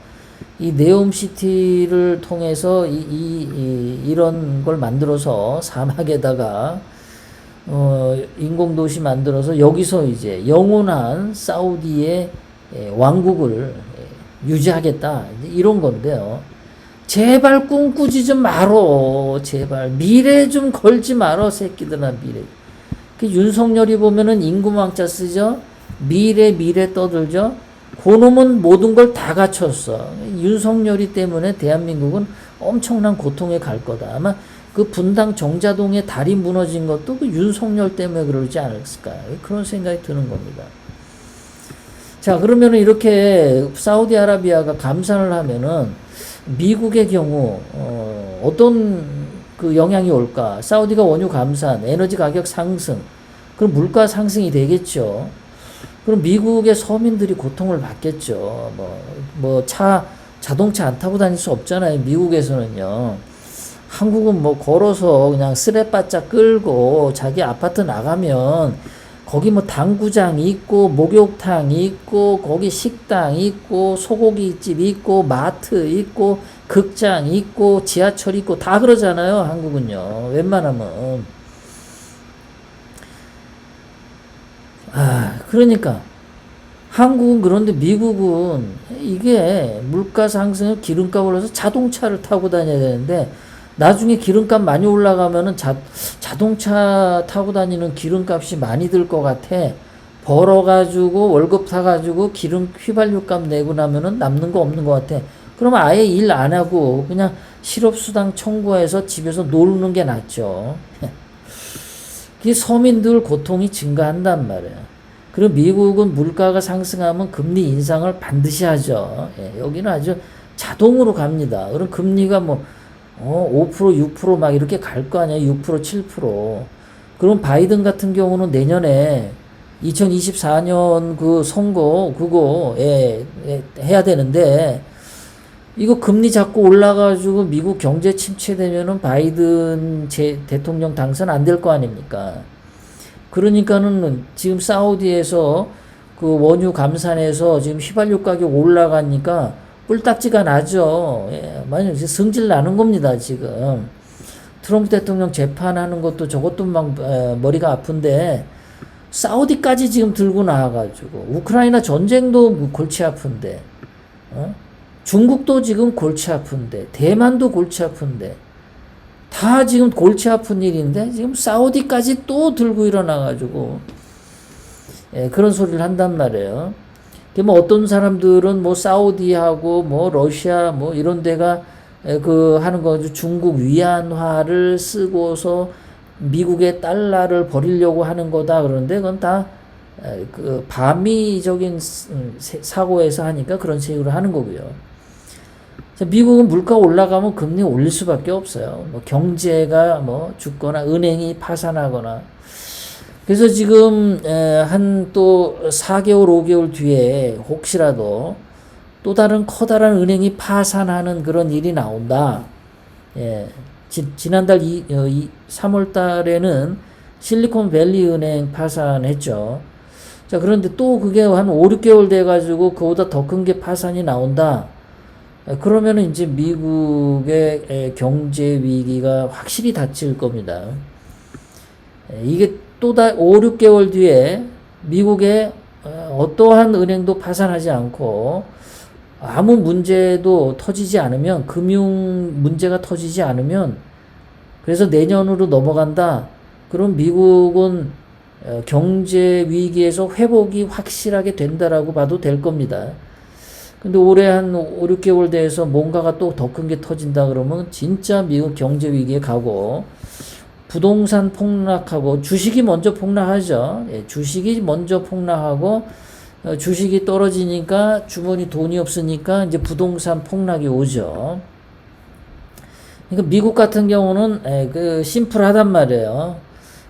Speaker 1: 이 네옴시티를 통해서 이런 걸 만들어서 사막에다가 인공도시 만들어서 여기서 이제 영원한 사우디의 왕국을 유지하겠다. 이런 건데요. 제발 꿈꾸지 좀 말어. 제발. 미래 좀 걸지 말어. 새끼들아, 미래. 그 윤석열이 보면은 임금왕자 쓰죠? 미래 떠들죠? 그놈은 모든 걸 다 갖췄어. 윤석열이 때문에 대한민국은 엄청난 고통에 갈 거다. 아마 그 분당 정자동의 다리 무너진 것도 그 윤석열 때문에 그러지 않았을까. 그런 생각이 드는 겁니다. 자, 그러면은 이렇게 사우디아라비아가 감산을 하면은 미국의 경우, 어떤 그 영향이 올까? 사우디가 원유 감산, 에너지 가격 상승, 그럼 물가 상승이 되겠죠. 그럼 미국의 서민들이 고통을 받겠죠. 자동차 안 타고 다닐 수 없잖아요. 미국에서는요. 한국은 뭐 걸어서 그냥 스레바짝 끌고 자기 아파트 나가면 거기 뭐 당구장 있고 목욕탕 있고 거기 식당 있고 소고기집 있고 마트 있고 극장 있고 지하철 있고 다 그러잖아요. 한국은요. 웬만하면. 그러니까 한국은 그런데 미국은 이게 물가 상승을 기름값 올라서 자동차를 타고 다녀야 되는데 나중에 기름값 많이 올라가면은 자동차 타고 다니는 기름값이 많이 들 것 같아. 벌어가지고 월급 타가지고 기름 휘발유값 내고 나면은 남는 거 없는 것 같아. 그러면 아예 일 안 하고 그냥 실업수당 청구해서 집에서 놀는 게 낫죠. 이 서민들 고통이 증가한단 말이야. 그리고 미국은 물가가 상승하면 금리 인상을 반드시 하죠. 예, 여기는 아주 자동으로 갑니다. 그럼 금리가 뭐 5%, 6%막 이렇게 갈 거 아니야. 6%, 7%. 그럼 바이든 같은 경우는 내년에 2024년 그 선거 그거에 해야 되는데 이거 금리 자꾸 올라가지고 미국 경제 침체되면은 바이든 대통령 당선 안 될 거 아닙니까? 그러니까는 지금 사우디에서 그 원유 감산해서 지금 휘발유 가격 올라가니까 뿔딱지가 나죠. 만약 성질 나는 겁니다, 지금. 트럼프 대통령 재판하는 것도 저것도 막 머리가 아픈데 사우디까지 지금 들고 나와가지고 우크라이나 전쟁도 골치 아픈데 중국도 지금 골치 아픈데 대만도 골치 아픈데 다 지금 골치 아픈 일인데 지금 사우디까지 또 들고 일어나가지고 그런 소리를 한단 말이에요. 뭐 어떤 사람들은 뭐 사우디하고 뭐 러시아 뭐 이런 데가 그 하는 거죠. 중국 위안화를 쓰고서 미국의 달러를 버리려고 하는 거다. 그런데 그건 다 그 반미적인 사고에서 하니까 그런 식으로 하는 거고요. 미국은 물가 올라가면 금리 올릴 수밖에 없어요. 뭐 경제가 뭐 죽거나 은행이 파산하거나. 그래서 지금 한 또 4개월, 5개월 뒤에 혹시라도 또 다른 커다란 은행이 파산하는 그런 일이 나온다. 예. 지난달 3월 달에는 실리콘밸리 은행 파산했죠. 자, 그런데 또 그게 한 5, 6개월 돼가지고 그보다 더 큰 게 파산이 나온다. 그러면은 이제 미국의 경제 위기가 확실히 닥칠 겁니다. 이게 또 5, 6개월 뒤에 미국의 어떠한 은행도 파산하지 않고 아무 문제도 터지지 않으면 금융 문제가 터지지 않으면 그래서 내년으로 넘어간다. 그럼 미국은 경제 위기에서 회복이 확실하게 된다라고 봐도 될 겁니다. 근데 올해 한 5, 6개월 돼서 뭔가가 또 더 큰 게 터진다 그러면 진짜 미국 경제 위기에 가고 부동산 폭락하고 주식이 먼저 폭락하죠. 주식이 먼저 폭락하고 주식이 떨어지니까 주머니 돈이 없으니까 이제 부동산 폭락이 오죠. 그러니까 미국 같은 경우는 그 심플하단 말이에요.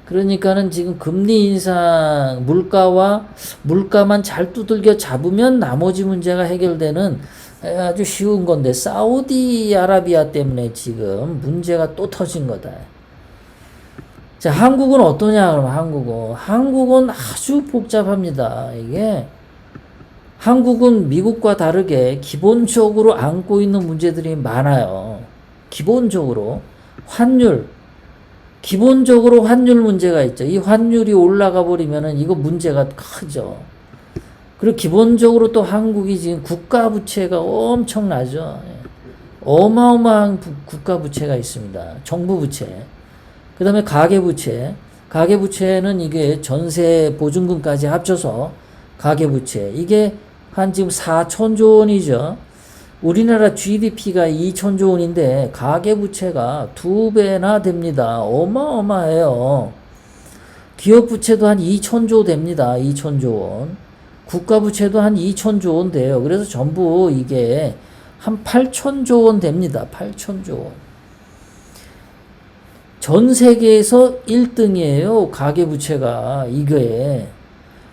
Speaker 1: 그러니까는 지금 금리 인상 물가만 잘 두들겨 잡으면 나머지 문제가 해결되는 아주 쉬운 건데 사우디아라비아 때문에 지금 문제가 또 터진 거다. 자, 한국은 어떠냐 그러면 한국은 아주 복잡합니다. 이게 한국은 미국과 다르게 기본적으로 안고 있는 문제들이 많아요. 기본적으로 기본적으로 환율 문제가 있죠. 이 환율이 올라가 버리면은 이거 문제가 크죠. 그리고 기본적으로 또 한국이 지금 국가 부채가 엄청나죠. 어마어마한 국가 부채가 있습니다. 정부 부채. 그 다음에 가계 부채. 가계 부채는 이게 전세 보증금까지 합쳐서 가계 부채. 이게 한 지금 4천조 원이죠. 우리나라 GDP가 2천조 원인데 가계부채가 2배나 됩니다. 어마어마해요. 기업부채도 한 2천조 됩니다. 2천조 원. 국가부채도 한 2천조 원 돼요. 그래서 전부 이게 한 8천조 원 됩니다. 8천조 원. 전 세계에서 1등이에요. 가계부채가 이거에.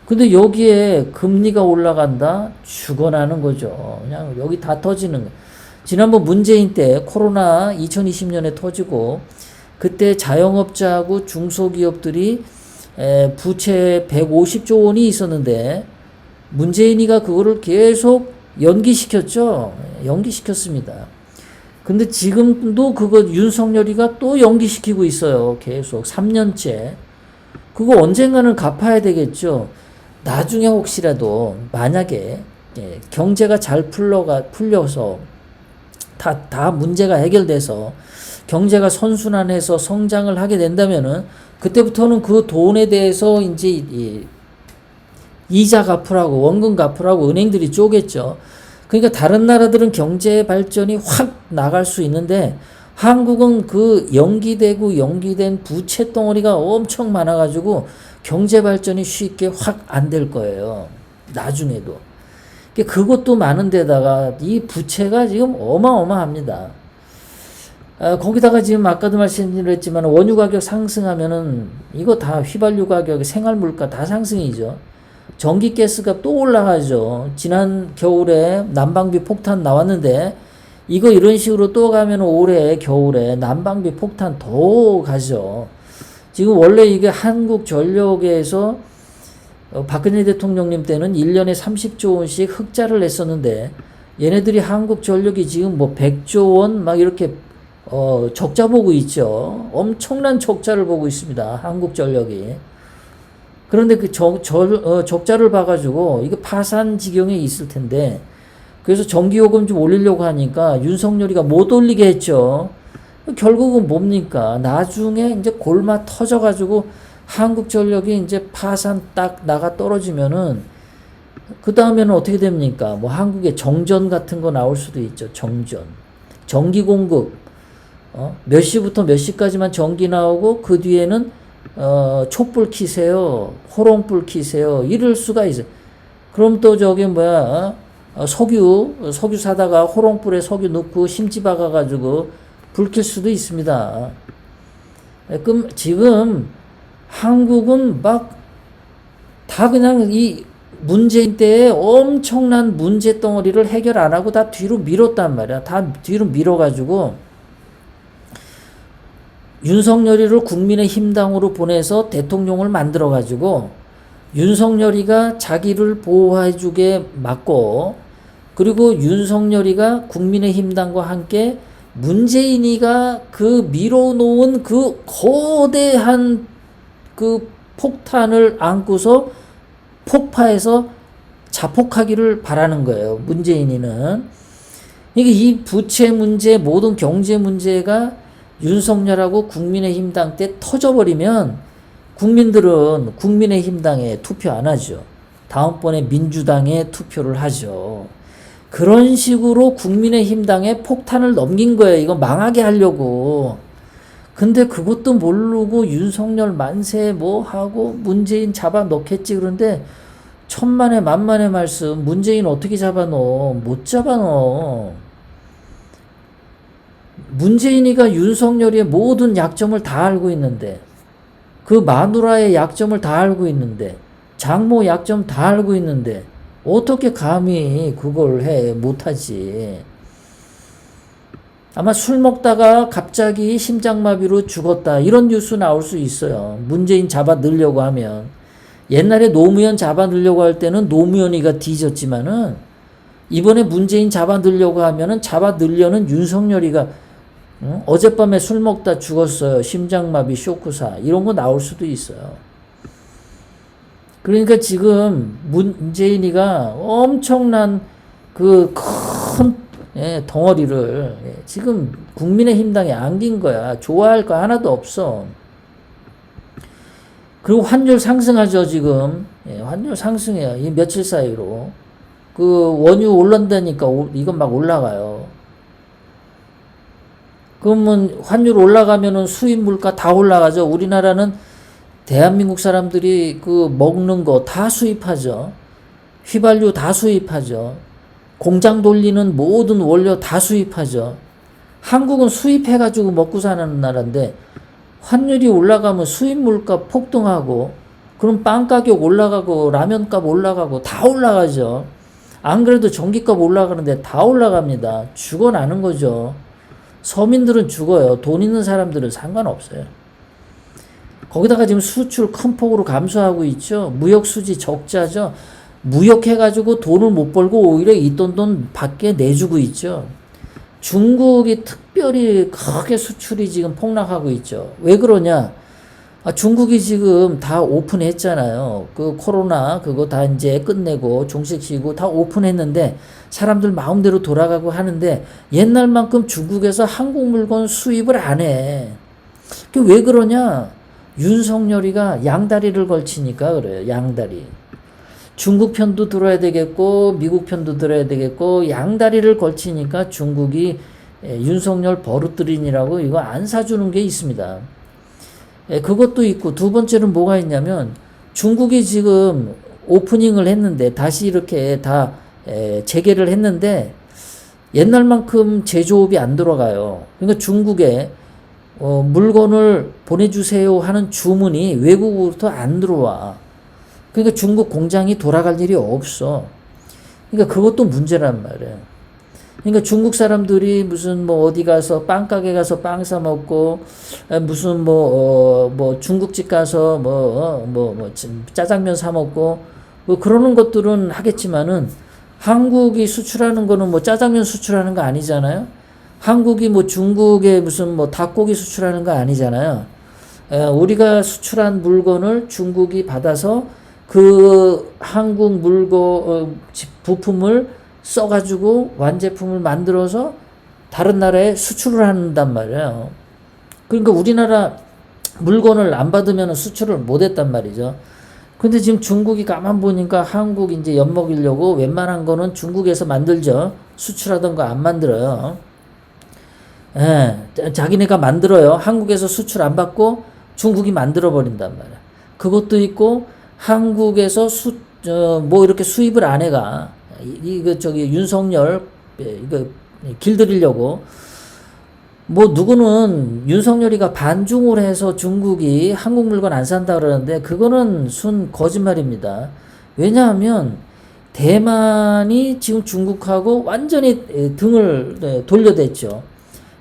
Speaker 1: 근데 여기에 금리가 올라간다? 죽어나는 거죠. 그냥 여기 다 터지는 거예요. 지난번 문재인 때 코로나 2020년에 터지고 그때 자영업자하고 중소기업들이 부채 150조 원이 있었는데 문재인이가 그거를 계속 연기시켰죠. 연기시켰습니다. 근데 지금도 그거 윤석열이가 또 연기시키고 있어요. 계속 3년째. 그거 언젠가는 갚아야 되겠죠. 나중에 혹시라도 만약에 경제가 잘 풀려서 다 문제가 해결돼서 경제가 선순환해서 성장을 하게 된다면은 그때부터는 그 돈에 대해서 이제 이자 갚으라고 원금 갚으라고 은행들이 쪼겠죠. 그러니까 다른 나라들은 경제 발전이 확 나갈 수 있는데 한국은 그 연기된 부채 덩어리가 엄청 많아가지고 경제 발전이 쉽게 확 안 될 거예요. 나중에도. 그것도 많은데다가 이 부채가 지금 어마어마합니다. 거기다가 지금 아까도 말씀드렸지만 원유 가격 상승하면은 이거 다 휘발유 가격, 생활 물가 다 상승이죠. 전기 가스가 또 올라가죠. 지난 겨울에 난방비 폭탄 나왔는데 이거 이런 식으로 또 가면 올해 겨울에 난방비 폭탄 더 가죠. 지금 원래 이게 한국전력에서 박근혜 대통령님 때는 1년에 30조 원씩 흑자를 냈었는데 얘네들이 한국전력이 지금 뭐 100조 원 막 이렇게 적자 보고 있죠. 엄청난 적자를 보고 있습니다. 한국전력이. 그런데 그 적자를 봐가지고 이거 파산 지경에 있을 텐데 그래서 전기요금 좀 올리려고 하니까 윤석열이가 못 올리게 했죠. 결국은 뭡니까? 나중에 이제 골마 터져가지고 한국전력이 이제 파산 딱 나가 떨어지면은 그 다음에는 어떻게 됩니까? 뭐 한국에 정전 같은 거 나올 수도 있죠. 정전. 전기 공급. 몇 시부터 몇 시까지만 전기 나오고 그 뒤에는 촛불 켜세요. 호롱불 켜세요. 이럴 수가 있어요. 그럼 또 저기 석유 사다가 호롱불에 석유 넣고 심지 박아가지고 불 켤 수도 있습니다. 그럼 지금 한국은 막 다 그냥 이 문재인 때에 엄청난 문제 덩어리를 해결 안 하고 다 뒤로 밀었단 말이야. 다 뒤로 밀어가지고 윤석열이를 국민의힘당으로 보내서 대통령을 만들어가지고 윤석열이가 자기를 보호해주게 맞고 그리고 윤석열이가 국민의힘당과 함께 문재인이가 그 밀어놓은 그 거대한 그 폭탄을 안고서 폭파해서 자폭하기를 바라는 거예요. 문재인이는. 이게 이 부채 문제, 모든 경제 문제가 윤석열하고 국민의힘당 때 터져버리면 국민들은 국민의힘당에 투표 안 하죠. 다음번에 민주당에 투표를 하죠. 그런 식으로 국민의힘당에 폭탄을 넘긴 거예요. 이거 망하게 하려고. 근데 그것도 모르고 윤석열 만세 뭐 하고 문재인 잡아넣겠지. 그런데 천만에 만만의 말씀, 문재인 어떻게 잡아넣어? 못 잡아넣어. 문재인이가 윤석열의 모든 약점을 다 알고 있는데 그 마누라의 약점을 다 알고 있는데 장모 약점 다 알고 있는데 어떻게 감히 그걸 해? 못하지. 아마 술 먹다가 갑자기 심장마비로 죽었다 이런 뉴스 나올 수 있어요. 문재인 잡아 넣으려고 하면. 옛날에 노무현 잡아 넣으려고 할 때는 노무현이가 뒤졌지만은 이번에 문재인 잡아 넣으려고 하면은 잡아 넣으려는 윤석열이가 어젯밤에 술 먹다 죽었어요. 심장마비 쇼크사 이런 거 나올 수도 있어요. 그러니까 지금 문재인이가 엄청난 그 큰 덩어리를 지금 국민의힘당에 안긴 거야. 좋아할 거 하나도 없어. 그리고 환율 상승하죠, 지금. 환율 상승해요. 이 며칠 사이로. 그 원유 올란다니까 이건 막 올라가요. 그러면 환율 올라가면은 수입 물가 다 올라가죠. 우리나라는 대한민국 사람들이 그 먹는 거 다 수입하죠. 휘발유 다 수입하죠. 공장 돌리는 모든 원료 다 수입하죠. 한국은 수입해가지고 먹고 사는 나라인데 환율이 올라가면 수입 물가 폭등하고 그럼 빵 가격 올라가고 라면 값 올라가고 다 올라가죠. 안 그래도 전기값 올라가는데 다 올라갑니다. 죽어나는 거죠. 서민들은 죽어요. 돈 있는 사람들은 상관없어요. 거기다가 지금 수출 큰 폭으로 감소하고 있죠. 무역 수지 적자죠. 무역해가지고 돈을 못 벌고 오히려 있던 돈 밖에 내주고 있죠. 중국이 특별히 크게 수출이 지금 폭락하고 있죠. 왜 그러냐? 중국이 지금 다 오픈했잖아요. 그 코로나 그거 다 이제 끝내고 종식시키고 다 오픈했는데 사람들 마음대로 돌아가고 하는데 옛날만큼 중국에서 한국 물건 수입을 안 해. 왜 그러냐? 윤석열이가 양다리를 걸치니까 그래요. 양다리. 중국 편도 들어야 되겠고 미국 편도 들어야 되겠고 양다리를 걸치니까 중국이 윤석열 버릇들이니라고 이거 안 사주는 게 있습니다. 그것도 있고 두 번째는 뭐가 있냐면 중국이 지금 오프닝을 했는데 다시 이렇게 다 재개를 했는데 옛날만큼 제조업이 안 들어가요. 그러니까 중국에 물건을 보내주세요 하는 주문이 외국으로부터 안 들어와. 그러니까 중국 공장이 돌아갈 일이 없어. 그러니까 그것도 문제란 말이에요. 그러니까 중국 사람들이 무슨 뭐 어디 가서 빵가게 가서 빵 사 먹고 무슨 뭐 중국집 가서 짜장면 사 먹고 뭐 그러는 것들은 하겠지만은 한국이 수출하는 거는 뭐 짜장면 수출하는 거 아니잖아요. 한국이 뭐 중국에 무슨 뭐 닭고기 수출하는 거 아니잖아요. 우리가 수출한 물건을 중국이 받아서 그 한국 부품을 써가지고 완제품을 만들어서 다른 나라에 수출을 한단 말이에요. 그러니까 우리나라 물건을 안 받으면 수출을 못 했단 말이죠. 근데 지금 중국이 가만 보니까 한국 이제 엿먹이려고 웬만한 거는 중국에서 만들죠. 수출하던 거 안 만들어요. 자기네가 만들어요. 한국에서 수출 안 받고 중국이 만들어 버린단 말이야. 그것도 있고 한국에서 뭐 이렇게 수입을 안 해가. 윤석열 이거 길들이려고 뭐 누구는 윤석열이가 반중을 해서 중국이 한국 물건 안 산다 그러는데 그거는 순 거짓말입니다. 왜냐하면 대만이 지금 중국하고 완전히 등을 돌려댔죠.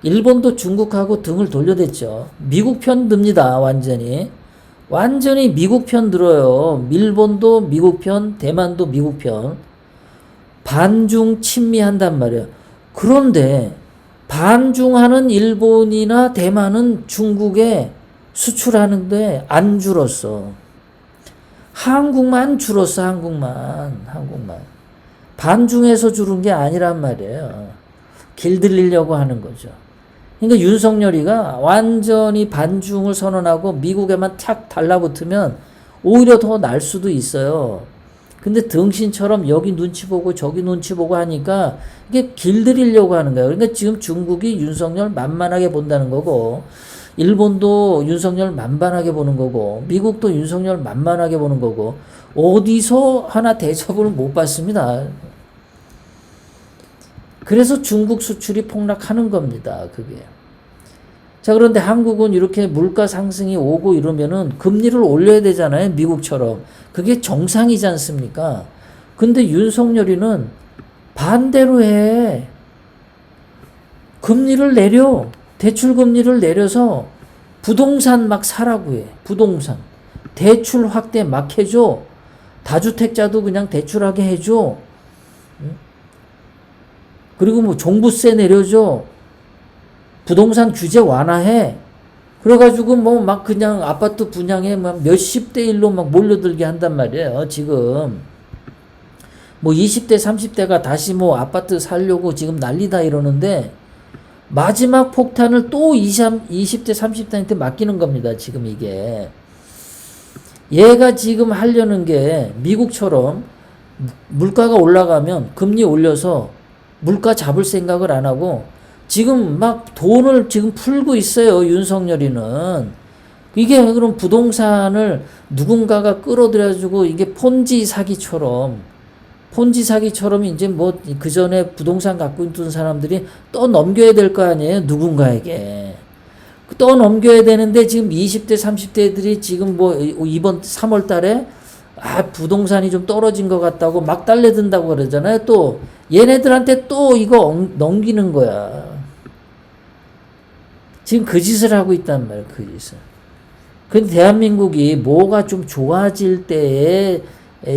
Speaker 1: 일본도 중국하고 등을 돌려댔죠. 미국 편 듭니다. 완전히 미국 편 들어요. 일본도 미국 편, 대만도 미국 편. 반중 친미한단 말이에요. 그런데 반중하는 일본이나 대만은 중국에 수출하는데 안 줄었어. 한국만 줄었어. 한국만. 반중해서 줄은 게 아니란 말이에요. 길들이려고 하는 거죠. 그러니까 윤석열이가 완전히 반중을 선언하고 미국에만 탁 달라붙으면 오히려 더 날 수도 있어요. 근데 등신처럼 여기 눈치 보고 저기 눈치 보고 하니까 이게 길들이려고 하는 거예요. 그러니까 지금 중국이 윤석열 만만하게 본다는 거고, 일본도 윤석열 만만하게 보는 거고, 미국도 윤석열 만만하게 보는 거고, 어디서 하나 대접을 못 받습니다. 그래서 중국 수출이 폭락하는 겁니다. 그게. 자, 그런데 한국은 이렇게 물가 상승이 오고 이러면은 금리를 올려야 되잖아요. 미국처럼. 그게 정상이지 않습니까? 근데 윤석열이는 반대로 해. 금리를 내려. 대출 금리를 내려서 부동산 막 사라고 해. 부동산. 대출 확대 막 해줘. 다주택자도 그냥 대출하게 해줘. 그리고 뭐 종부세 내려줘. 부동산 규제 완화해. 그래가지고 뭐 막 그냥 아파트 분양에 막 몇십 대 1로 막 몰려들게 한단 말이에요. 지금 뭐 20대 30대가 다시 뭐 아파트 살려고 지금 난리다 이러는데 마지막 폭탄을 또 20대 30대한테 맡기는 겁니다. 지금 이게. 얘가 지금 하려는 게 미국처럼 물가가 올라가면 금리 올려서 물가 잡을 생각을 안 하고 지금 막 돈을 지금 풀고 있어요. 윤석열이는. 이게 그럼 부동산을 누군가가 끌어들여주고 이게 폰지 사기처럼 이제 뭐 그 전에 부동산 갖고 있던 사람들이 떠넘겨야 될 거 아니에요. 누군가에게. 떠넘겨야 되는데 지금 20대 30대들이 지금 뭐 이번 3월 달에 부동산이 좀 떨어진 것 같다고 막 달래든다고 그러잖아요. 또 얘네들한테 또 이거 넘기는 거야. 지금 그 짓을 하고 있단 말이에요. 그 짓을. 근데 대한민국이 뭐가 좀 좋아질 때에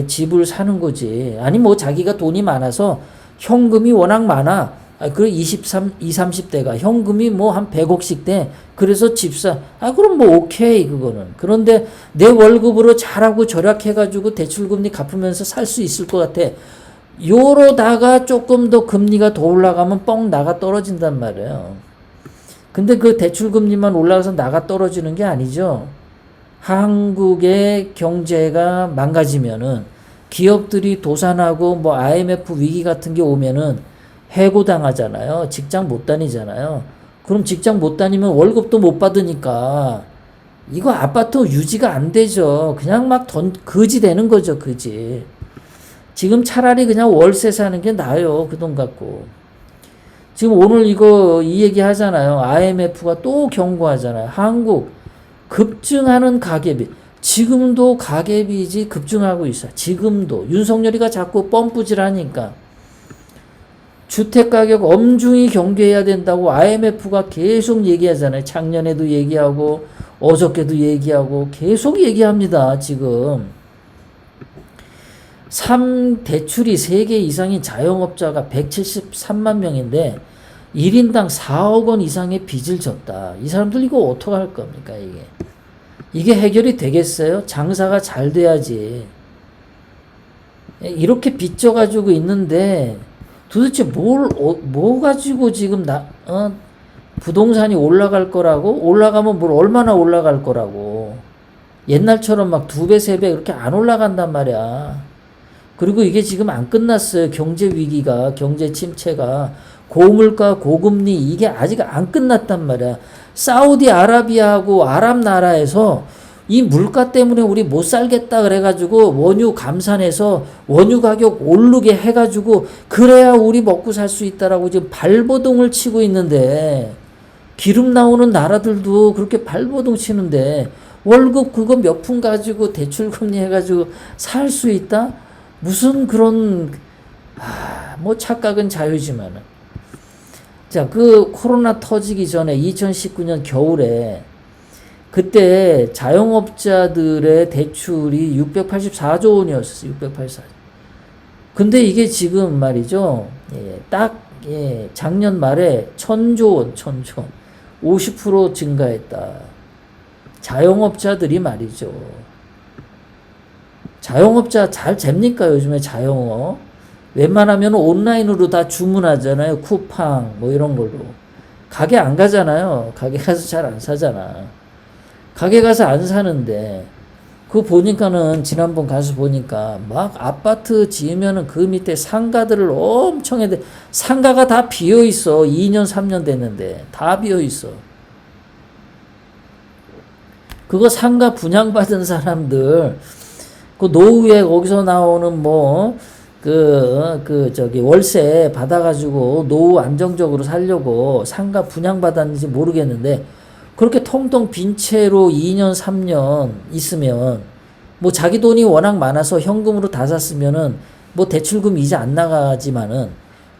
Speaker 1: 집을 사는 거지. 아니 뭐 자기가 돈이 많아서 현금이 워낙 많아. 그 20, 30대가 현금이 뭐 한 100억씩 돼. 그래서 집사. 그럼 뭐 오케이 그거는. 그런데 내 월급으로 잘하고 절약해가지고 대출금리 갚으면서 살 수 있을 것 같아. 요러다가 조금 더 금리가 더 올라가면 뻥 나가 떨어진단 말이에요. 근데 그 대출금리만 올라가서 나가 떨어지는 게 아니죠. 한국의 경제가 망가지면은 기업들이 도산하고 뭐 IMF 위기 같은 게 오면은 해고당하잖아요. 직장 못 다니잖아요. 그럼 직장 못 다니면 월급도 못 받으니까 이거 아파트 유지가 안 되죠. 그냥 막 거지 되는 거죠. 거지. 지금 차라리 그냥 월세 사는 게 나아요. 그 돈 갖고. 지금 오늘 이거 이 얘기 하잖아요. IMF가 또 경고하잖아요. 한국 급증하는 가계비. 지금도 가계비지 급증하고 있어요. 지금도. 윤석열이가 자꾸 펌프질하니까. 주택가격 엄중히 경계해야 된다고 IMF가 계속 얘기하잖아요. 작년에도 얘기하고 어저께도 얘기하고 계속 얘기합니다. 지금. 대출이 3개 이상인 자영업자가 173만 명인데 1인당 4억 원 이상의 빚을 졌다. 이 사람들 이거 어떡할 겁니까, 이게? 이게 해결이 되겠어요? 장사가 잘 돼야지. 이렇게 빚져가지고 있는데 도대체 뭐 가지고 지금 부동산이 올라갈 거라고? 올라가면 얼마나 올라갈 거라고. 옛날처럼 막 2배, 3배 이렇게 안 올라간단 말이야. 그리고 이게 지금 안 끝났어요. 경제 위기가, 경제 침체가. 고물가, 고금리, 이게 아직 안 끝났단 말이야. 사우디아라비아하고 아랍 나라에서 이 물가 때문에 우리 못 살겠다 그래가지고 원유 감산해서 원유 가격 오르게 해가지고 그래야 우리 먹고 살 수 있다라고 지금 발버둥을 치고 있는데, 기름 나오는 나라들도 그렇게 발버둥 치는데 월급 그거 몇 푼 가지고 대출금리 해가지고 살 수 있다? 무슨 그런 뭐 착각은 자유지만은. 자, 그 코로나 터지기 전에 2019년 겨울에 그때 자영업자들의 대출이 684조 원이었어요. 684조. 근데 이게 지금 말이죠. 작년 말에 1000조 원, 50% 증가했다. 자영업자들이 말이죠. 자영업자 잘 됩니까? 요즘에 자영업. 웬만하면 온라인으로 다 주문하잖아요. 쿠팡 뭐 이런 걸로. 가게 안 가잖아요. 가게 가서 잘 안 사잖아. 가게 가서 안 사는데 그거 보니까는 지난번 가서 보니까 막 아파트 지으면은 그 밑에 상가들을 엄청 해대. 상가가 다 비어 있어. 2년 3년 됐는데 다 비어 있어. 그거 상가 분양받은 사람들 그 노후에 거기서 나오는 월세 받아가지고 노후 안정적으로 살려고 상가 분양받았는지 모르겠는데 그렇게 통통 빈 채로 2년 3년 있으면 뭐 자기 돈이 워낙 많아서 현금으로 다 샀으면은 뭐 대출금 이자 안 나가지만은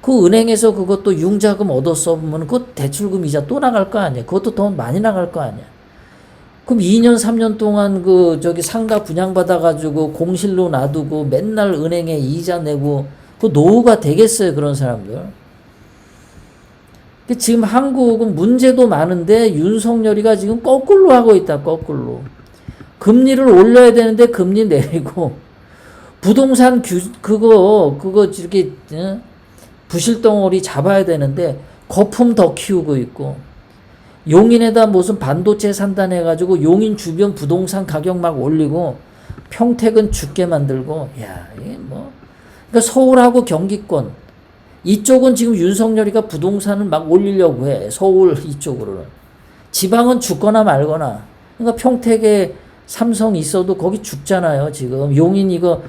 Speaker 1: 그 은행에서 그것도 융자금 얻어 써보면 그 대출금 이자 또 나갈 거 아니야. 그것도 돈 많이 나갈 거 아니야. 그럼 2년 3년 동안 상가 분양받아가지고 공실로 놔두고 맨날 은행에 이자 내고 그 노후가 되겠어요, 그런 사람들. 지금 한국은 문제도 많은데 윤석열이가 지금 거꾸로 하고 있다, 거꾸로. 금리를 올려야 되는데 금리 내리고 부동산 그거 이렇게 부실덩어리 잡아야 되는데 거품 더 키우고 있고, 용인에다 무슨 반도체 산다해가지고 용인 주변 부동산 가격 막 올리고 평택은 죽게 만들고, 야, 이게 뭐. 그러니까 서울하고 경기권 이쪽은 지금 윤석열이가 부동산을 막 올리려고 해. 서울 이쪽으로는. 지방은 죽거나 말거나. 그러니까 평택에 삼성 있어도 거기 죽잖아요, 지금. 용인 이거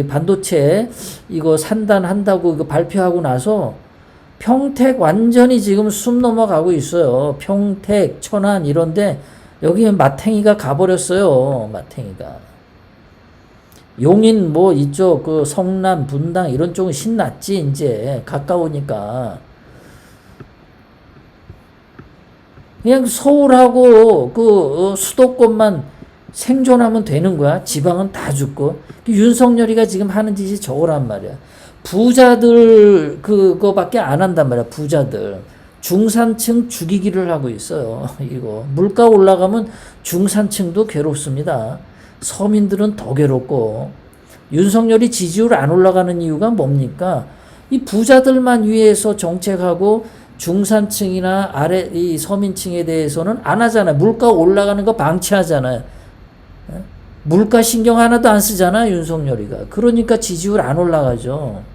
Speaker 1: 반도체 이거 산단한다고 이거 발표하고 나서 평택 완전히 지금 숨 넘어가고 있어요. 평택, 천안 이런데 여기 마탱이가 가버렸어요. 마탱이가. 용인 이쪽 성남, 분당 이런 쪽은 신났지 이제 가까우니까. 그냥 서울하고 수도권만 생존하면 되는 거야. 지방은 다 죽고. 윤석열이가 지금 하는 짓이 저거란 말이야. 부자들 그거밖에 안 한단 말이야. 부자들. 중산층 죽이기를 하고 있어요. 이거 물가 올라가면 중산층도 괴롭습니다. 서민들은 더 괴롭고. 윤석열이 지지율 안 올라가는 이유가 뭡니까? 이 부자들만 위해서 정책하고 중산층이나 이 서민층에 대해서는 안 하잖아요. 물가 올라가는 거 방치하잖아요. 물가 신경 하나도 안 쓰잖아, 윤석열이가. 그러니까 지지율 안 올라가죠.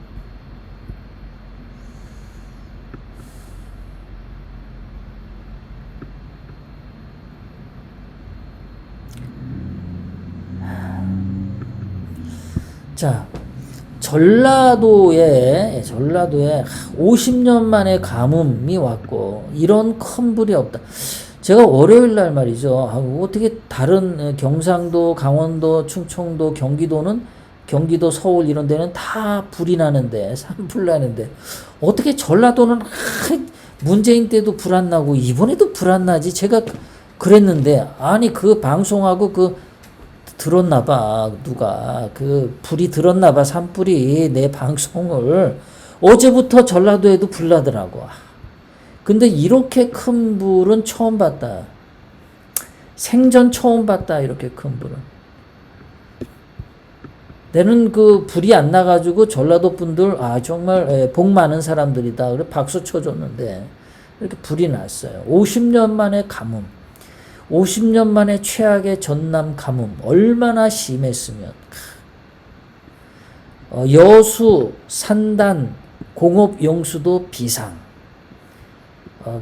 Speaker 1: 자, 전라도에 50년 만에 가뭄이 왔고 이런 큰 불이 없다. 제가 월요일 날 말이죠. 어떻게 다른 경상도, 강원도, 충청도, 경기도, 서울 이런 데는 다 불이 나는데 산불 나는데 어떻게 전라도는 문재인 때도 불 안 나고 이번에도 불 안 나지? 제가 그랬는데 아니 그 방송하고 들었나 봐. 누가 불이 들었나 봐. 산불이 내 방송을 어제부터 전라도에도 불 나더라고. 근데 이렇게 큰 불은 처음 봤다. 생전 처음 봤다. 이렇게 큰 불은. 내는 불이 안 나가지고 전라도 분들 정말 복 많은 사람들이다. 그래 박수 쳐줬는데 이렇게 불이 났어요. 50년 만에 가뭄. 50년 만에 최악의 전남 가뭄. 얼마나 심했으면. 여수, 산단, 공업용수도 비상.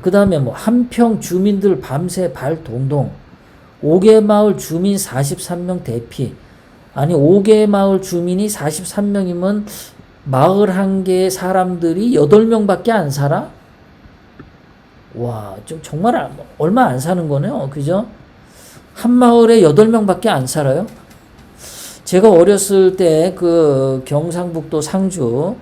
Speaker 1: 그 다음에 한평 주민들 밤새 발 동동. 5개 마을 주민 43명 대피. 아니 5개 마을 주민이 43명이면 마을 한 개의 사람들이 8명밖에 안 살아? 와, 좀 정말 얼마 안 사는 거네요. 그죠? 한 마을에 8명밖에 안 살아요? 제가 어렸을 때 경상북도 상주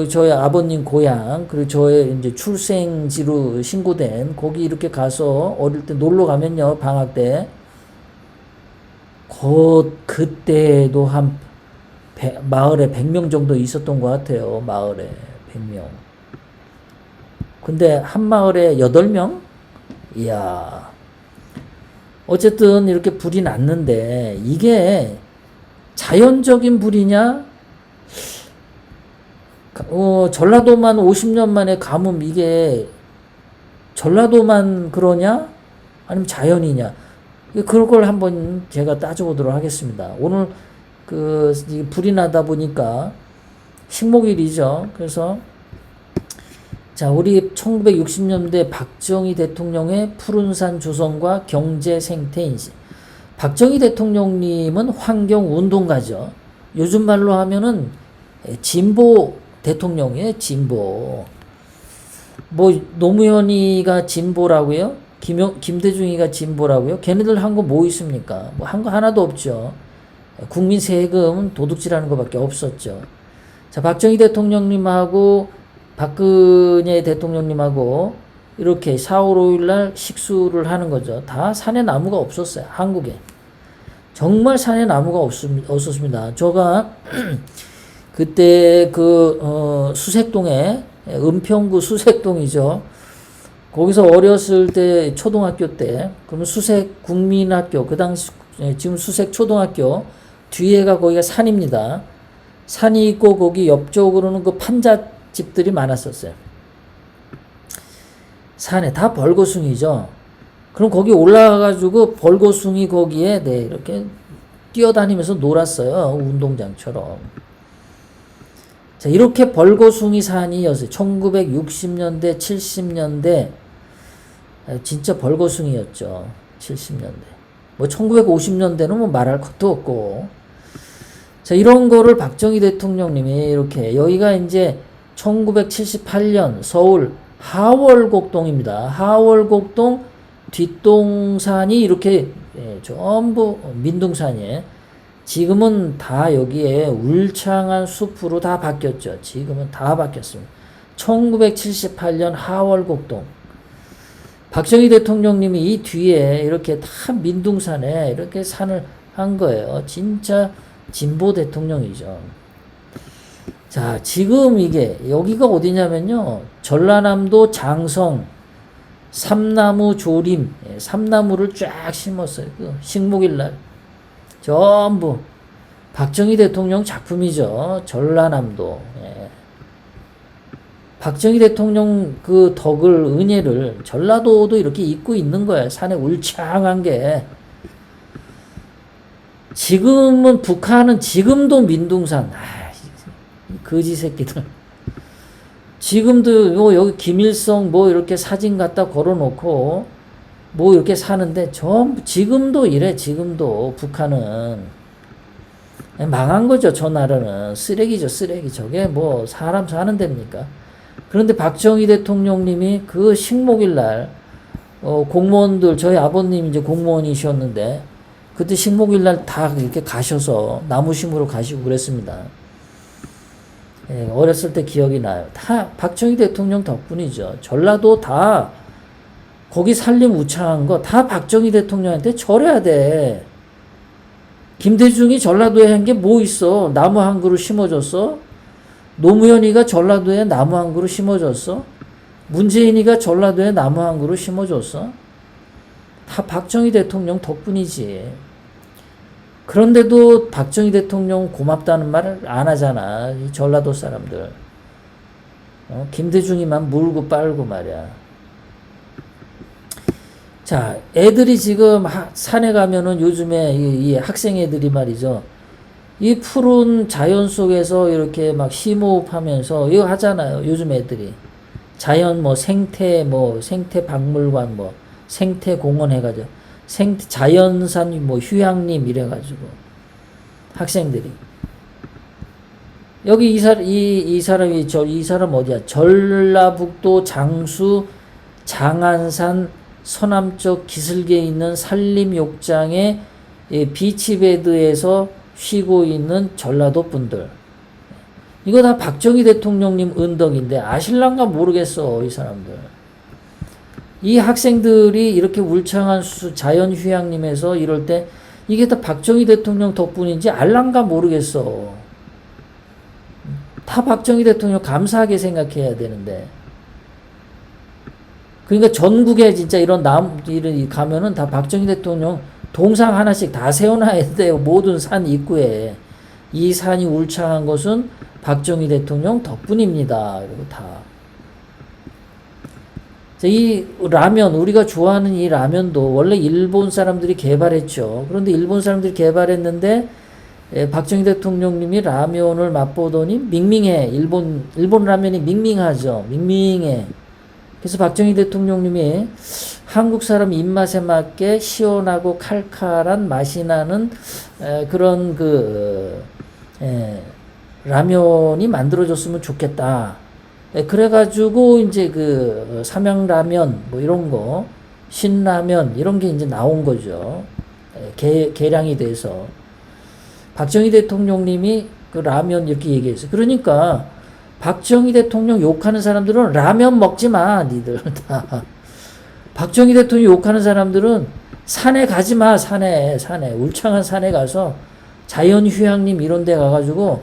Speaker 1: 저희 아버님 고향 그리고 저의 이제 출생지로 신고된 거기 이렇게 가서 어릴 때 놀러 가면요. 방학 때 그때도 마을에 100명 정도 있었던 것 같아요. 마을에 100명. 근데 한 마을에 8명? 이야. 어쨌든 이렇게 불이 났는데 이게 자연적인 불이냐? 전라도만 50년 만에 가뭄 이게 전라도만 그러냐? 아니면 자연이냐? 그런 걸 한번 제가 따져보도록 하겠습니다. 오늘 불이 나다 보니까 식목일이죠. 그래서 자, 우리 1960년대 박정희 대통령의 푸른산 조성과 경제 생태 인식. 박정희 대통령님은 환경운동가죠. 요즘 말로 하면은 진보 대통령이에요. 진보. 노무현이가 진보라고요? 김대중이가 진보라고요? 걔네들 한 거 뭐 있습니까? 한 거 하나도 없죠. 국민 세금 도둑질하는 것밖에 없었죠. 자, 박정희 대통령님하고 박근혜 대통령님하고 이렇게 4월 5일 날 식수를 하는 거죠. 다 산에 나무가 없었어요. 한국에. 정말 산에 나무가 없었습니다. 제가 그때 수색동에 은평구 수색동이죠. 거기서 어렸을 때 초등학교 때 그러면 수색 국민학교 그 당시 지금 수색 초등학교 뒤에가 거기가 산입니다. 산이 있고 거기 옆쪽으로는 판잣집들이 많았었어요. 산에 다 벌거숭이죠. 그럼 거기 올라가가지고 벌거숭이 거기에 이렇게 뛰어다니면서 놀았어요. 운동장처럼. 자, 이렇게 벌거숭이 산이었어요. 1960년대, 70년대 진짜 벌거숭이였죠. 70년대. 1950년대는 말할 것도 없고. 자, 이런 거를 박정희 대통령님이 이렇게 여기가 이제 1978년 서울 하월곡동입니다. 하월곡동 뒷동산이 이렇게 전부 민둥산이에요. 지금은 다 여기에 울창한 숲으로 다 바뀌었죠. 지금은 다 바뀌었습니다. 1978년 하월곡동. 박정희 대통령님이 이 뒤에 이렇게 다 민둥산에 이렇게 산을 한 거예요. 진짜 진보 대통령이죠. 자, 지금 이게 여기가 어디냐면요. 전라남도 장성 삼나무 조림, 삼나무를 쫙 심었어요. 식목일 날. 전부 박정희 대통령 작품이죠. 전라남도. 박정희 대통령 덕을 은혜를 전라도도 이렇게 잊고 있는 거예요. 산에 울창한 게. 지금은 북한은 지금도 민둥산. 거지 새끼들. 지금도 여기 김일성 이렇게 사진 갖다 걸어놓고 이렇게 사는데 전부 지금도 이래. 지금도 북한은 망한 거죠. 저 나라는 쓰레기죠, 쓰레기. 저게 뭐 사람 사는 데입니까? 그런데 박정희 대통령님이 그 식목일 날 공무원들, 저희 아버님 이제 공무원이셨는데 그때 식목일 날 다 이렇게 가셔서 나무 심으러 가시고 그랬습니다. 예, 어렸을 때 기억이 나요. 다 박정희 대통령 덕분이죠. 전라도 다 거기 산림 우창한 거 다 박정희 대통령한테 절해야 돼. 김대중이 전라도에 한 게 뭐 있어? 나무 한 그루 심어줬어? 노무현이가 전라도에 나무 한 그루 심어줬어? 문재인이가 전라도에 나무 한 그루 심어줬어? 다 박정희 대통령 덕분이지. 그런데도 박정희 대통령 고맙다는 말을 안 하잖아. 이 전라도 사람들. 김대중이만 물고 빨고 말이야. 자, 애들이 지금 산에 가면은 요즘에 이 학생 애들이 말이죠. 이 푸른 자연 속에서 이렇게 막 심호흡하면서 이거 하잖아요. 요즘 애들이. 자연 생태 박물관 생태 공원 해가지고 자연산 휴양림 이래가지고 학생들이 여기 이 사람 어디야? 전라북도 장수 장안산 서남쪽 기슭에 있는 산림욕장의 비치베드에서 쉬고 있는 전라도 분들. 이거 다 박정희 대통령님 은덕인데 아실란가 모르겠어, 이 사람들. 이 학생들이 이렇게 울창한 자연휴양림에서 이럴 때 이게 다 박정희 대통령 덕분인지 알란가 모르겠어. 다 박정희 대통령 감사하게 생각해야 되는데. 그러니까 전국에 진짜 이런 가면은 다 박정희 대통령 동상 하나씩 다 세워놔야 돼요. 모든 산 입구에. 이 산이 울창한 것은 박정희 대통령 덕분입니다. 이러고 다. 이 라면, 우리가 좋아하는 이 라면도 원래 일본 사람들이 개발했죠. 그런데 일본 사람들이 개발했는데 박정희 대통령님이 라면을 맛보더니 밍밍해. 일본 라면이 밍밍하죠. 밍밍해. 그래서 박정희 대통령님이 한국 사람 입맛에 맞게 시원하고 칼칼한 맛이 나는 그런 라면이 만들어졌으면 좋겠다. 그래가지고 이제 삼양라면 이런 거, 신라면 이런 게 이제 나온 거죠. 개량이 돼서 박정희 대통령님이 그 라면 이렇게 얘기했어요. 그러니까 박정희 대통령 욕하는 사람들은 라면 먹지 마, 니들 다. 박정희 대통령 욕하는 사람들은 산에 가지 마, 산에. 울창한 산에 가서 자연휴양림 이런 데 가가지고,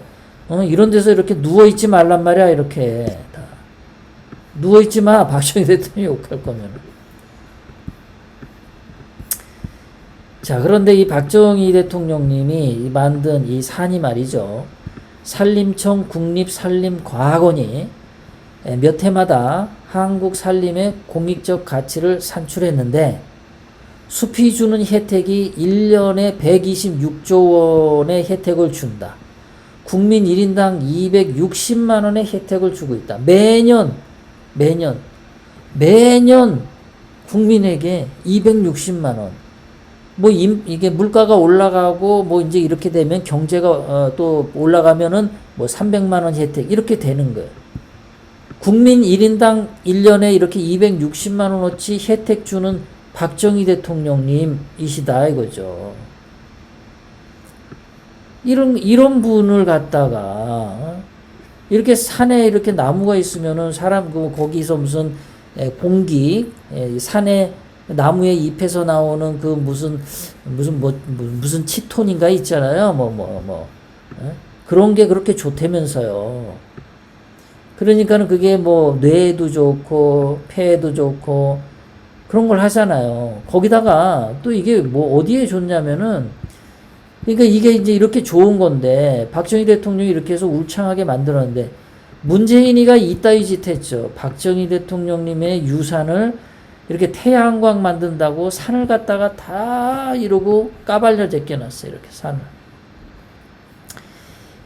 Speaker 1: 이런 데서 이렇게 누워있지 말란 말이야, 이렇게. 다. 누워있지 마, 박정희 대통령 욕할 거면. 자, 그런데 이 박정희 대통령님이 만든 이 산이 말이죠. 산림청 국립산림과학원이 몇 해마다 한국 산림의 공익적 가치를 산출했는데 숲이 주는 혜택이 1년에 126조 원의 혜택을 준다. 국민 1인당 260만 원의 혜택을 주고 있다. 매년 국민에게 260만 원. 이게 물가가 올라가고 이제 이렇게 되면 경제가 또 올라가면은 300만 원 혜택 이렇게 되는 거예요. 국민 1인당 1년에 이렇게 260만 원어치 혜택 주는 박정희 대통령님이시다 이거죠. 이런 분을 갖다가 이렇게 산에 이렇게 나무가 있으면은 사람 거기서 무슨 공기 산에 나무의 잎에서 나오는 무슨 치톤인가 있잖아요. 그런 게 그렇게 좋다면서요. 그러니까는 그게 뇌에도 좋고 폐에도 좋고 그런 걸 하잖아요. 거기다가 또 이게 어디에 좋냐면은 그러니까 이게 이제 이렇게 좋은 건데 박정희 대통령이 이렇게 해서 울창하게 만들었는데 문재인이가 이따위 짓 했죠. 박정희 대통령님의 유산을 이렇게 태양광 만든다고 산을 갖다가 다 이러고 까발려 제껴놨어요. 이렇게 산을.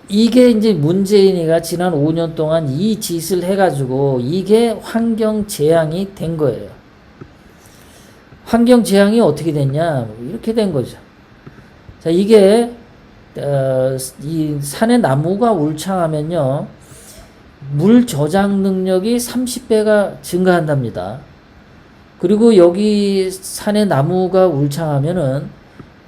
Speaker 1: 이게 이제 문재인이가 지난 5년 동안 이 짓을 해가지고 이게 환경 재앙이 된 거예요. 환경 재앙이 어떻게 됐냐? 이렇게 된 거죠. 자, 이게 이 산의 나무가 울창하면요, 물 저장 능력이 30배가 증가한답니다. 그리고 여기 산의 나무가 울창하면은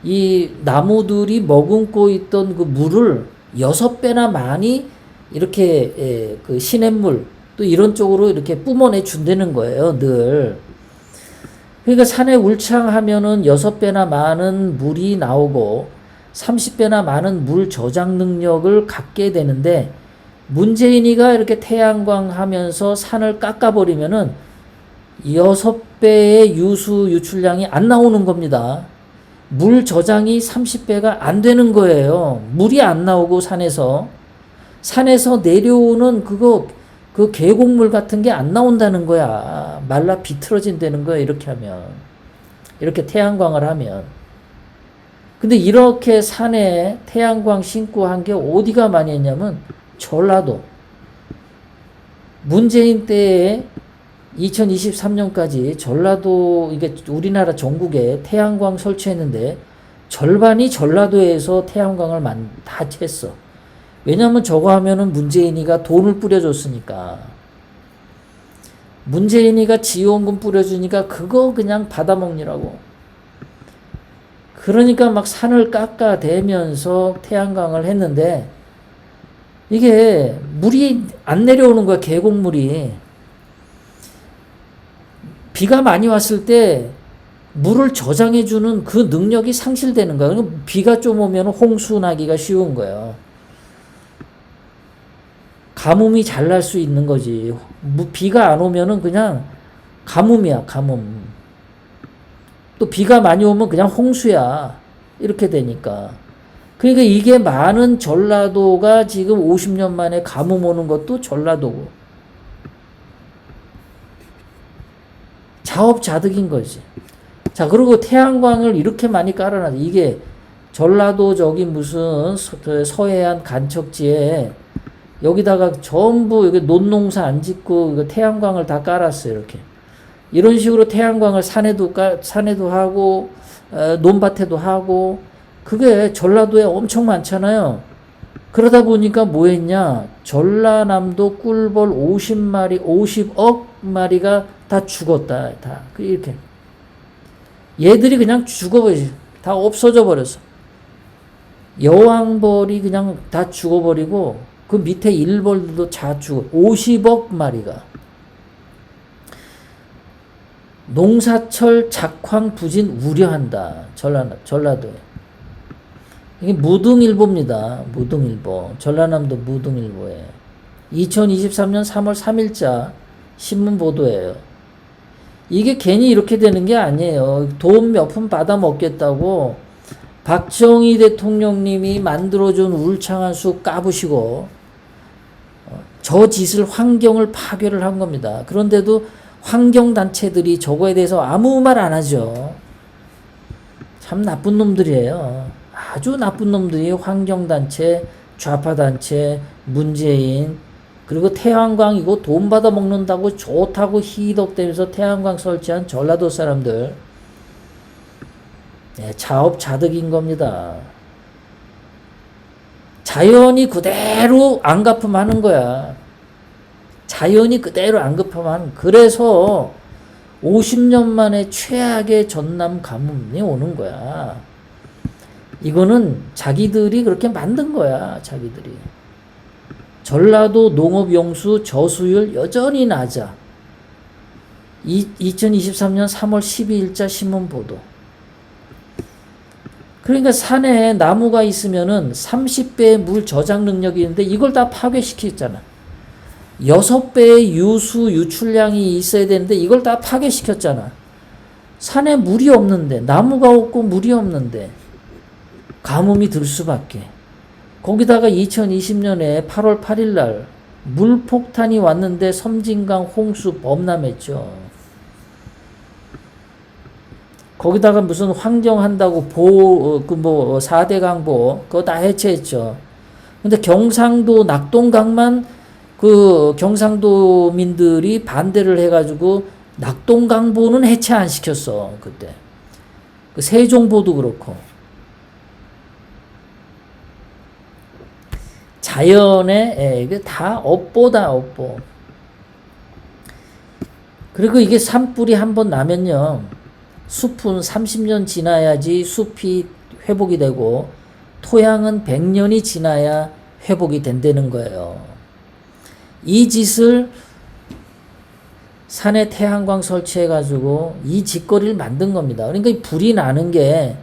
Speaker 1: 이 나무들이 머금고 있던 그 물을 6배나 많이 이렇게 그 시냇물 또 이런 쪽으로 이렇게 뿜어내 준다는 거예요, 늘. 그러니까 산에 울창하면은 6배나 많은 물이 나오고 30배나 많은 물 저장 능력을 갖게 되는데, 문재인이가 이렇게 태양광 하면서 산을 깎아버리면은 6배의 유수 유출량이 안 나오는 겁니다. 물 저장이 30배가 안 되는 거예요. 물이 안 나오고 산에서 내려오는 그 계곡물 같은 게 안 나온다는 거야. 말라 비틀어진다는 거야, 이렇게 하면. 이렇게 태양광을 하면. 근데 이렇게 산에 태양광 신고 한 게 어디가 많이 했냐면 전라도. 문재인 때에 2023년까지 전라도, 이게 우리나라 전국에 태양광 설치했는데 절반이 전라도에서 태양광을 다 했어. 왜냐면 저거 하면은 문재인이가 돈을 뿌려줬으니까. 문재인이가 지원금 뿌려주니까 그거 그냥 받아먹느라고. 그러니까 막 산을 깎아대면서 태양광을 했는데 이게 물이 안 내려오는 거야, 계곡물이. 비가 많이 왔을 때 물을 저장해주는 그 능력이 상실되는 거야. 비가 좀 오면 홍수 나기가 쉬운 거예요. 가뭄이 잘 날 수 있는 거지. 비가 안 오면은 그냥 가뭄이야, 가뭄. 또 비가 많이 오면 그냥 홍수야. 이렇게 되니까. 그러니까 이게 많은 전라도가 지금 50년 만에 가뭄 오는 것도 전라도고. 자업자득인 거지. 자, 그리고 태양광을 이렇게 많이 깔아놔. 이게 전라도 저기 무슨 서해안 간척지에 여기다가 전부 여기 논농사 안 짓고 이거 태양광을 다 깔았어요. 이렇게. 이런 식으로 태양광을 산에도 하고 논밭에도 하고, 그게 전라도에 엄청 많잖아요. 그러다 보니까 뭐 했냐? 전라남도 꿀벌 50억 마리가 다 죽었다. 다 이렇게. 얘들이 그냥 죽어버리지. 다 없어져 버렸어. 여왕벌이 그냥 다 죽어버리고 그 밑에 일벌들도 다 죽어. 50억 마리가. 농사철 작황 부진 우려한다. 전라도에. 이게 무등일보입니다. 무등일보. 전라남도 무등일보에 2023년 3월 3일자 신문 보도예요. 이게 괜히 이렇게 되는 게 아니에요. 돈 몇 푼 받아 먹겠다고 박정희 대통령님이 만들어준 울창한 숲 까부시고 저 짓을, 환경을 파괴를 한 겁니다. 그런데도 환경단체들이 저거에 대해서 아무 말 안 하죠. 참 나쁜 놈들이에요. 아주 나쁜 놈들이 환경단체, 좌파단체, 문재인, 그리고 태양광 이거 돈 받아 먹는다고 좋다고 희덕대면서 태양광 설치한 전라도 사람들. 네, 자업자득인 겁니다. 자연이 그대로 안 갚음하는 거야. 자연이 그대로 안 갚음하는. 그래서 50년 만에 최악의 전남 가뭄이 오는 거야. 이거는 자기들이 그렇게 만든 거야, 자기들이. 전라도 농업용수 저수율 여전히 낮아. 2023년 3월 12일자 신문 보도. 그러니까 산에 나무가 있으면은 30배의 물 저장 능력이 있는데 이걸 다 파괴시켰잖아. 6배의 유수 유출량이 있어야 되는데 이걸 다 파괴시켰잖아. 산에 물이 없는데, 나무가 없고 물이 없는데 가뭄이 들 수밖에. 거기다가 2020년에 8월 8일 날 물폭탄이 왔는데 섬진강 홍수 범람했죠. 거기다가 무슨 환경한다고 4대 강보 그거 다 해체했죠. 근데 경상도 낙동강만 그 경상도민들이 반대를 해가지고 낙동강보는 해체 안 시켰어, 그때. 그 세종보도 그렇고. 자연의 이게 다 업보다 업보. 그리고 이게 산불이 한번 나면요, 숲은 30년 지나야지 숲이 회복이 되고 토양은 100년이 지나야 회복이 된다는 거예요. 이 짓을 산에 태양광 설치해가지고 이 짓거리를 만든 겁니다. 그러니까 이 불이 나는 게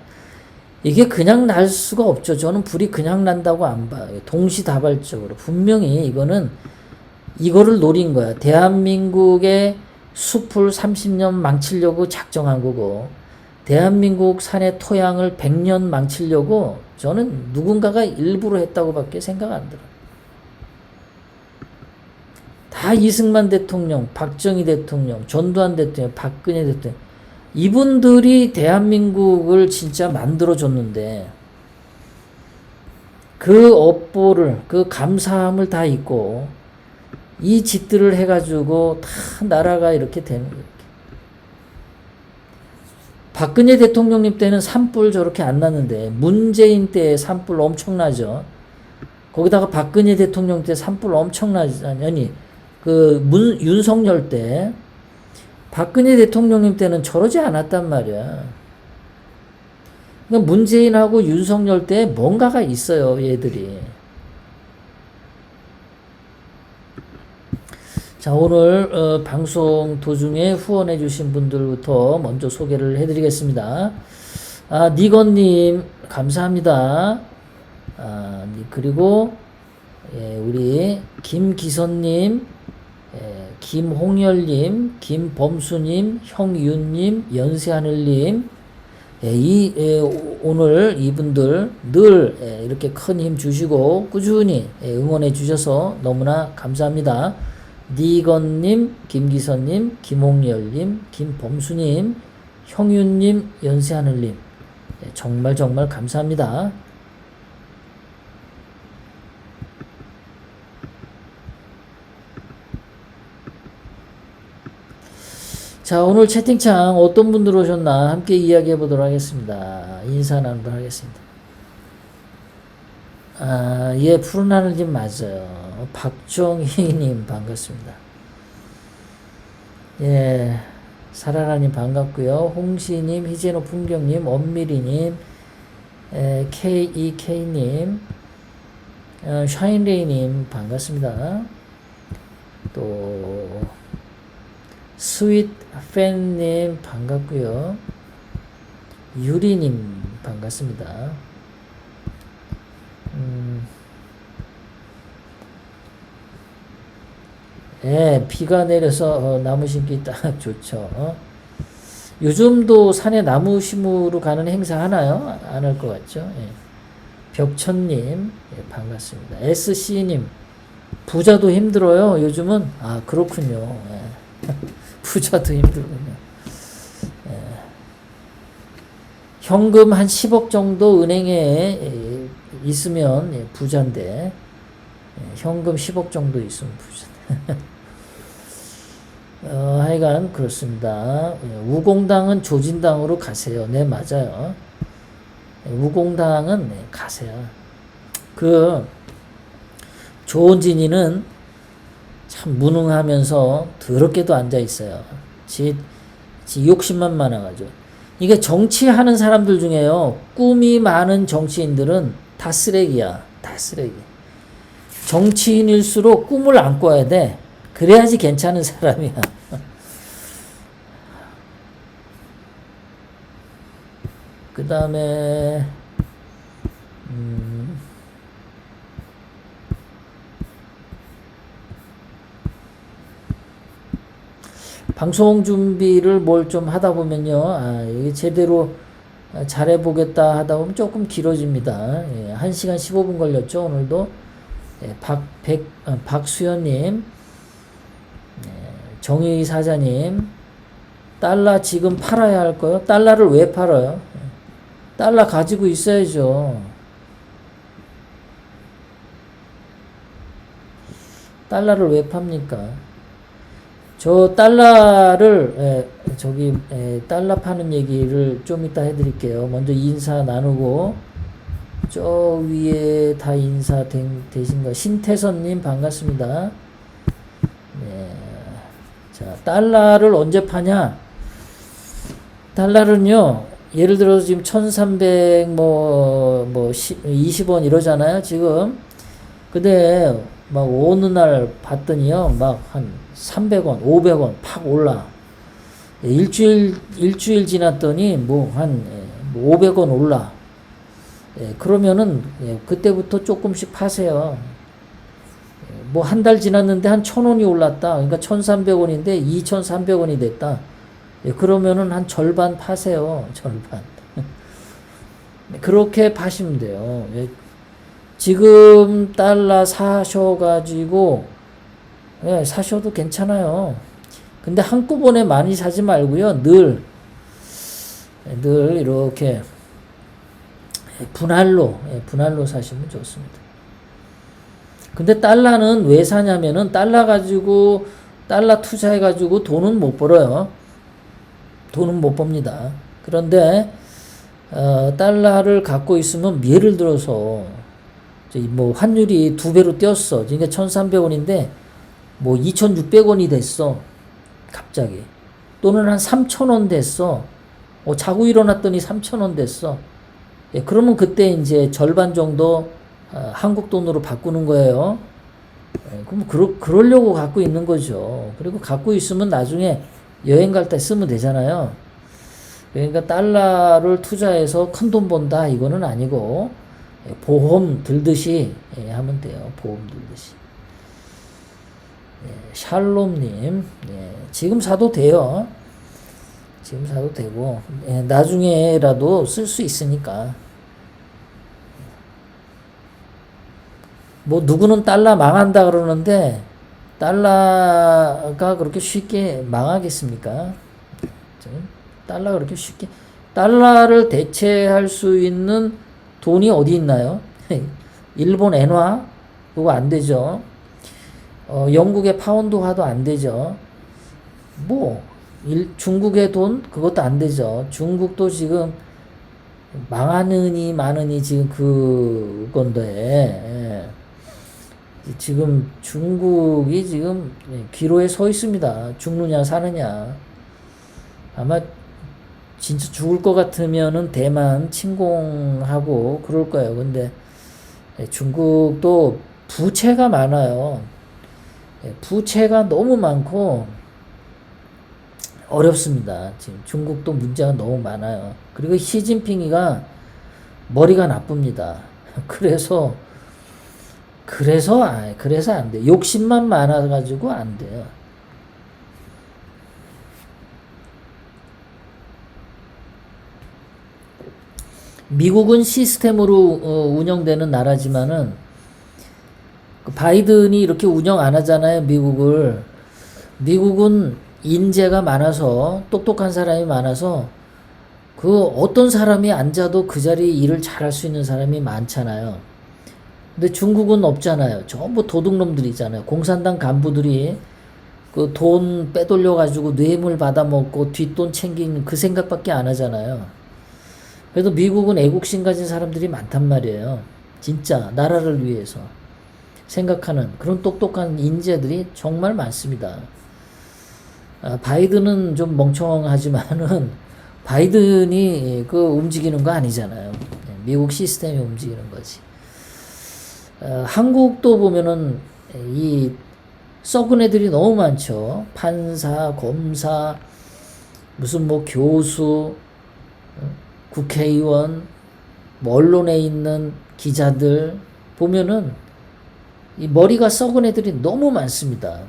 Speaker 1: 이게 그냥 날 수가 없죠. 저는 불이 그냥 난다고 안 봐요. 동시다발적으로. 분명히 이거를 노린 거야. 대한민국의 숲을 30년 망치려고 작정한 거고, 대한민국 산의 토양을 100년 망치려고 저는 누군가가 일부러 했다고 밖에 생각 안 들어요. 다 이승만 대통령, 박정희 대통령, 전두환 대통령, 박근혜 대통령, 이분들이 대한민국을 진짜 만들어줬는데, 그 업보를, 그 감사함을 다 잊고 이 짓들을 해가지고 다 나라가 이렇게 되는 거예요. 박근혜 대통령님 때는 산불 저렇게 안 났는데 문재인 때 산불 엄청나죠. 거기다가 박근혜 대통령 때 산불 엄청나니, 윤석열 때, 박근혜 대통령님 때는 저러지 않았단 말이야. 그러니까 문재인하고 윤석열 때 뭔가가 있어요, 얘들이. 자, 오늘 방송 도중에 후원해 주신 분들부터 먼저 소개를 해드리겠습니다. 니건님 감사합니다. 그리고 우리 김기선님, 김홍열님, 김범수님, 형윤님, 연세하늘님, 오늘 이분들 늘 이렇게 큰 힘 주시고 꾸준히 응원해 주셔서 너무나 감사합니다. 니건님, 김기선님, 김홍열님, 김범수님, 형윤님, 연세하늘님, 정말 정말 감사합니다. 자, 오늘 채팅창 어떤 분들 오셨나 함께 이야기해 보도록 하겠습니다. 인사 나누도록 하겠습니다. 예, 푸른 하늘님 맞아요. 박정희님 반갑습니다. 예, 사라라님 반갑고요. 홍시님, 희재노 풍경님, 엄미리님, KEK님, 샤인레이님 반갑습니다. 또 스윗 팬님 반갑고요. 유리님 반갑습니다. 예, 비가 내려서 나무 심기 딱 좋죠. 요즘도 산에 나무 심으러 가는 행사 하나요? 안 할 것 같죠? 예. 벽천님, 예, 반갑습니다. SC님, 부자도 힘들어요, 요즘은? 그렇군요. 예. 부자도 힘들군요. 예. 현금 한 10억 정도 은행에 있으면 부자인데, 현금 10억 정도 있으면 부자. 하여간 그렇습니다. 우공당은 조진당으로 가세요. 네, 맞아요. 우공당은 가세요. 조은진이는 참 무능하면서 더럽게도 앉아 있어요. 지 욕심만 많아가지고. 이게 정치하는 사람들 중에요, 꿈이 많은 정치인들은 다 쓰레기야. 다 쓰레기. 정치인일수록 꿈을 안 꿔야 돼. 그래야지 괜찮은 사람이야. 그 다음에 방송 준비를 뭘 좀 하다 보면요, 이게 제대로 잘해보겠다 하다 보면 조금 길어집니다. 1시간 15분 걸렸죠, 오늘도. 박수현님, 정의 사자님, 달러 지금 팔아야 할 거요? 달러를 왜 팔아요? 달러 가지고 있어야죠. 달러를 왜 팝니까? 저 달러를, 달러 파는 얘기를 좀 이따 해드릴게요. 먼저 인사 나누고 저 위에 다 인사 되신가? 신태선님 반갑습니다. 네. 자, 달러를 언제 파냐? 달러는요, 예를 들어서 지금 1300 20원 이러잖아요, 지금. 근데 막 어느 날 봤더니요, 막 한 300원, 500원 팍 올라. 일주일 지났더니 뭐 한 500원 올라. 그러면은 그때부터 조금씩 파세요. 뭐 한 달 지났는데 한 1000원이 올랐다. 그러니까 1300원인데 2300원이 됐다. 그러면은 한 절반 파세요. 절반. 그렇게 파시면 돼요. 지금 달러 사셔가지고 사셔도 괜찮아요. 근데 한꺼번에 많이 사지 말고요. 늘 이렇게 분할로 사시면 좋습니다. 근데 달러는 왜 사냐면은 달러 투자해가지고 돈은 못 벌어요. 돈은 못 법니다. 그런데 달러를 갖고 있으면 예를 들어서 뭐 환율이 2배로 뛰었어. 그러니까 1300원인데 뭐 2600원이 됐어. 갑자기. 또는 한 3000원 됐어. 자고 일어났더니 3000원 됐어. 그러면 그때 이제 절반 정도 한국 돈으로 바꾸는 거예요. 그럼 그러려고 갖고 있는 거죠. 그리고 갖고 있으면 나중에 여행 갈 때 쓰면 되잖아요. 그러니까 달러를 투자해서 큰 돈 번다 이거는 아니고 보험 들듯이 하면 돼요. 보험 들듯이. 샬롬님, 지금 사도 돼요. 지금 사도 되고 나중에라도 쓸 수 있으니까. 뭐 누구는 달러 망한다 그러는데 달러가 그렇게 쉽게 망하겠습니까? 달러가 그렇게 쉽게 달러를 대체할 수 있는 돈이 어디 있나요? 일본 엔화 그거 안 되죠. 영국의 파운드화도 안 되죠. 뭐 중국의 돈 그것도 안 되죠. 중국도 지금 망하느니 마느니 지금 그건데 지금 중국이 지금 기로에 서 있습니다. 죽느냐 사느냐. 아마 진짜 죽을 것 같으면은 대만 침공하고 그럴 거예요. 근데 중국도 부채가 많아요. 부채가 너무 많고 어렵습니다. 지금 중국도 문제가 너무 많아요. 그리고 시진핑이가 머리가 나쁩니다. 그래서 안 돼. 욕심만 많아가지고 안 돼요. 미국은 시스템으로 운영되는 나라지만은 바이든이 이렇게 운영 안 하잖아요. 미국은 인재가 많아서 똑똑한 사람이 많아서 그 어떤 사람이 앉아도 그 자리 일을 잘할 수 있는 사람이 많잖아요. 근데 중국은 없잖아요. 전부 도둑놈들이잖아요. 공산당 간부들이 그 돈 빼돌려 가지고 뇌물 받아먹고 뒷돈 챙긴 그 생각밖에 안 하잖아요. 그래도 미국은 애국심 가진 사람들이 많단 말이에요. 진짜 나라를 위해서 생각하는 그런 똑똑한 인재들이 정말 많습니다. 바이든은 좀 멍청하지만은 바이든이 그 움직이는 거 아니잖아요. 미국 시스템이 움직이는 거지. 한국도 보면은 이 썩은 애들이 너무 많죠. 판사, 검사, 무슨 뭐 교수, 국회의원, 뭐 언론에 있는 기자들 보면은 이 머리가 썩은 애들이 너무 많습니다.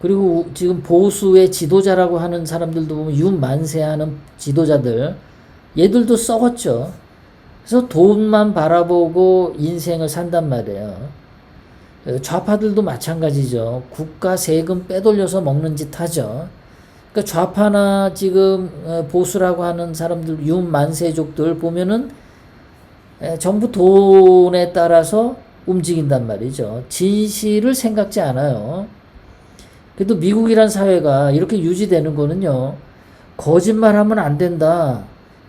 Speaker 1: 그리고 지금 보수의 지도자라고 하는 사람들도 보면 윤만세하는 지도자들 얘들도 썩었죠. 그래서 돈만 바라보고 인생을 산단 말이에요. 좌파들도 마찬가지죠. 국가 세금 빼돌려서 먹는 짓 하죠. 그러니까 좌파나 지금 보수라고 하는 사람들 윤만세족들 보면은 전부 돈에 따라서 움직인단 말이죠. 진실을 생각지 않아요. 그래도 미국이란 사회가 이렇게 유지되는 거는요. 거짓말하면 안 된다.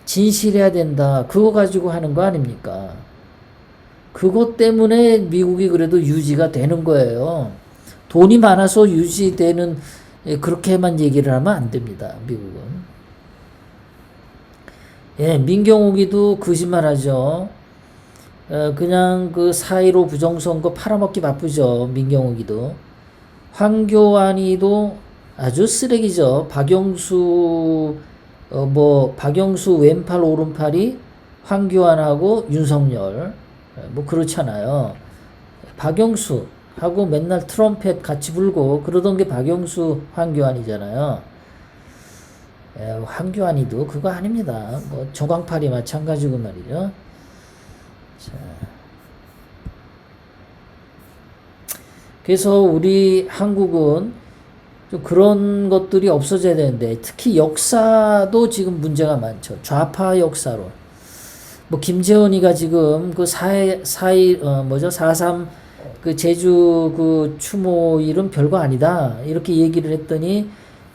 Speaker 1: 진실해야 된다. 그거 가지고 하는 거 아닙니까? 그것 때문에 미국이 그래도 유지가 되는 거예요. 돈이 많아서 유지되는, 그렇게만 얘기를 하면 안 됩니다. 미국은. 예, 민경욱이도 거짓말하죠. 그냥 그 4.15 부정선거 팔아먹기 바쁘죠. 민경욱이도. 황교안이도 아주 쓰레기죠. 박영수 왼팔 오른팔이 황교안하고 윤석열. 뭐 그렇잖아요. 박영수하고 맨날 트럼펫 같이 불고 그러던 게 박영수 황교안이잖아요. 황교안이도 그거 아닙니다. 뭐 조광팔이 마찬가지고 말이죠. 자. 그래서 우리 한국은 좀 그런 것들이 없어져야 되는데, 특히 역사도 지금 문제가 많죠. 좌파 역사로. 뭐 김재원이가 지금 그 4.3 그 제주 그 추모 일은 별거 아니다, 이렇게 얘기를 했더니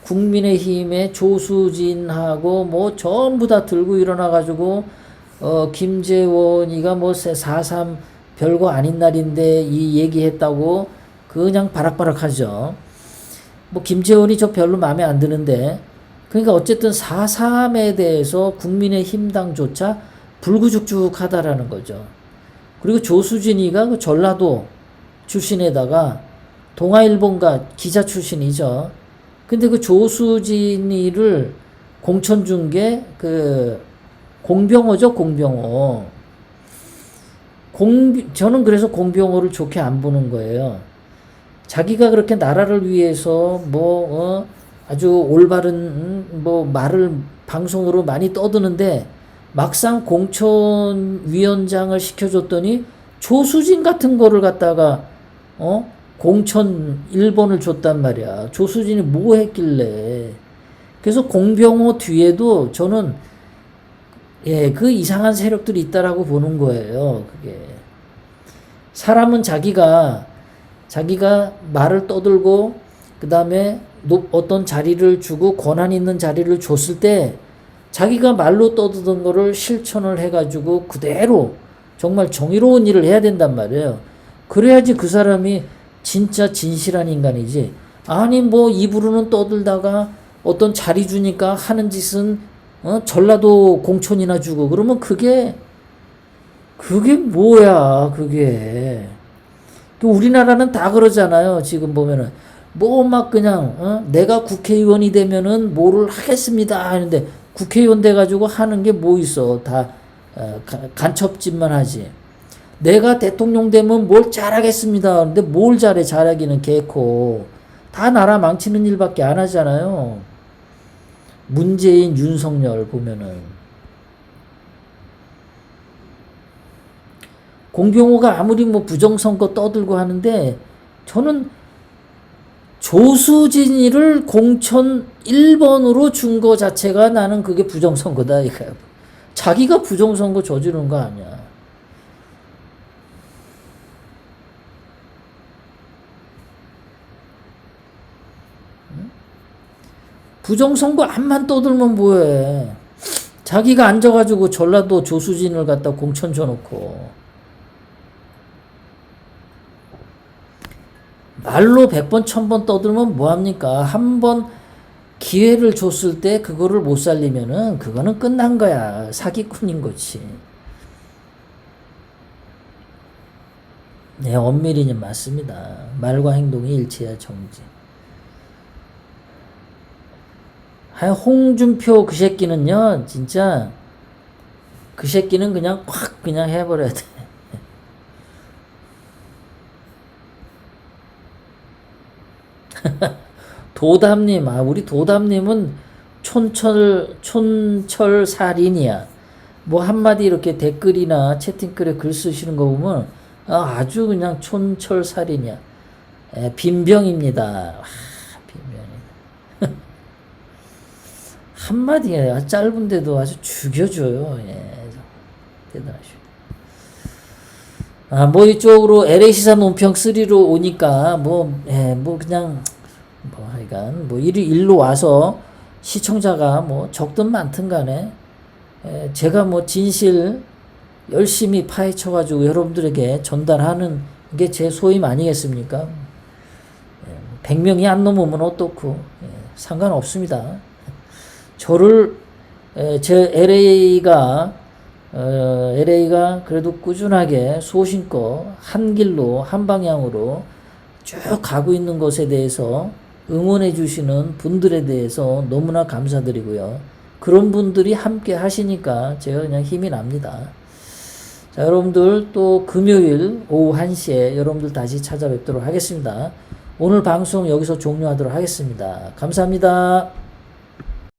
Speaker 1: 국민의힘의 조수진하고 뭐 전부 다 들고 일어나 가지고 김재원이가 뭐 4.3 별거 아닌 날인데 이 얘기했다고 그냥 바락바락 하죠. 뭐 김재원이 저 별로 마음에 안 드는데, 그러니까 어쨌든 4.3에 대해서 국민의힘당조차 불구죽죽하다라는 거죠. 그리고 조수진이가 그 전라도 출신에다가 동아일본가 기자 출신이죠. 근데 그 조수진이를 공천 준 게 그 공병호죠, 공병호. 저는 그래서 공병호를 좋게 안 보는 거예요. 자기가 그렇게 나라를 위해서 아주 올바른 뭐 말을 방송으로 많이 떠드는데, 막상 공천위원장을 시켜줬더니 조수진 같은 거를 갖다가 공천 1번을 줬단 말이야. 조수진이 뭐 했길래. 그래서 공병호 뒤에도 저는 그 이상한 세력들이 있다라고 보는 거예요. 그게 사람은 자기가 말을 떠들고 그 다음에 어떤 자리를 주고 권한 있는 자리를 줬을 때 자기가 말로 떠드던 거를 실천을 해가지고 그대로 정말 정의로운 일을 해야 된단 말이에요. 그래야지 그 사람이 진짜 진실한 인간이지. 아니 뭐 입으로는 떠들다가 어떤 자리 주니까 하는 짓은 전라도 공천이나 주고 그러면 그게 뭐야 그게. 우리나라는 다 그러잖아요. 지금 보면은 뭐 막 그냥 내가 국회의원이 되면은 뭐를 하겠습니다 하는데, 국회의원 돼가지고 하는 게 뭐 있어. 다 간첩짓만 하지. 내가 대통령 되면 뭘 잘하겠습니다 근데 뭘 잘해. 잘하기는 개코. 다 나라 망치는 일밖에 안 하잖아요. 문재인, 윤석열 보면은. 공병호가 아무리 뭐 부정선거 떠들고 하는데, 저는 조수진이를 공천 1번으로 준 거 자체가 나는 그게 부정선거다 이거야. 자기가 부정선거 저지른 거 아니야. 부정선거 암만 떠들면 뭐해. 자기가 앉아가지고 전라도 조수진을 갖다 공천 줘놓고 말로 100번 1000번 떠들면 뭐합니까. 한 번 기회를 줬을 때 그거를 못 살리면은 그거는 끝난 거야. 사기꾼인 거지. 네, 엄밀히는 맞습니다. 말과 행동이 일치해야 정지. 홍준표 그 새끼는요, 진짜 그 새끼는 그냥 확 그냥 해버려야 돼. 도담님, 우리 도담님은 촌철살인이야. 뭐 한마디 이렇게 댓글이나 채팅글에 글 쓰시는 거 보면 아주 그냥 촌철살인이야. 빈병입니다. 빈병이. 한마디에 짧은데도 아주 죽여줘요. 대단하시오. 뭐 이쪽으로 LA시사 논평 3로 오니까 그냥 하여간 일로 와서 시청자가 적든 많든 간에 제가 진실 열심히 파헤쳐가지고 여러분들에게 전달하는 게 제 소임 아니겠습니까? 100명이 안 넘으면 어떻고, 상관없습니다. 저를, 제 LA가 그래도 꾸준하게 소신껏 한 길로, 한 방향으로 쭉 가고 있는 것에 대해서 응원해 주시는 분들에 대해서 너무나 감사드리고요. 그런 분들이 함께 하시니까 제가 그냥 힘이 납니다. 자, 여러분들 또 금요일 오후 1시에 여러분들 다시 찾아뵙도록 하겠습니다. 오늘 방송 여기서 종료하도록 하겠습니다. 감사합니다.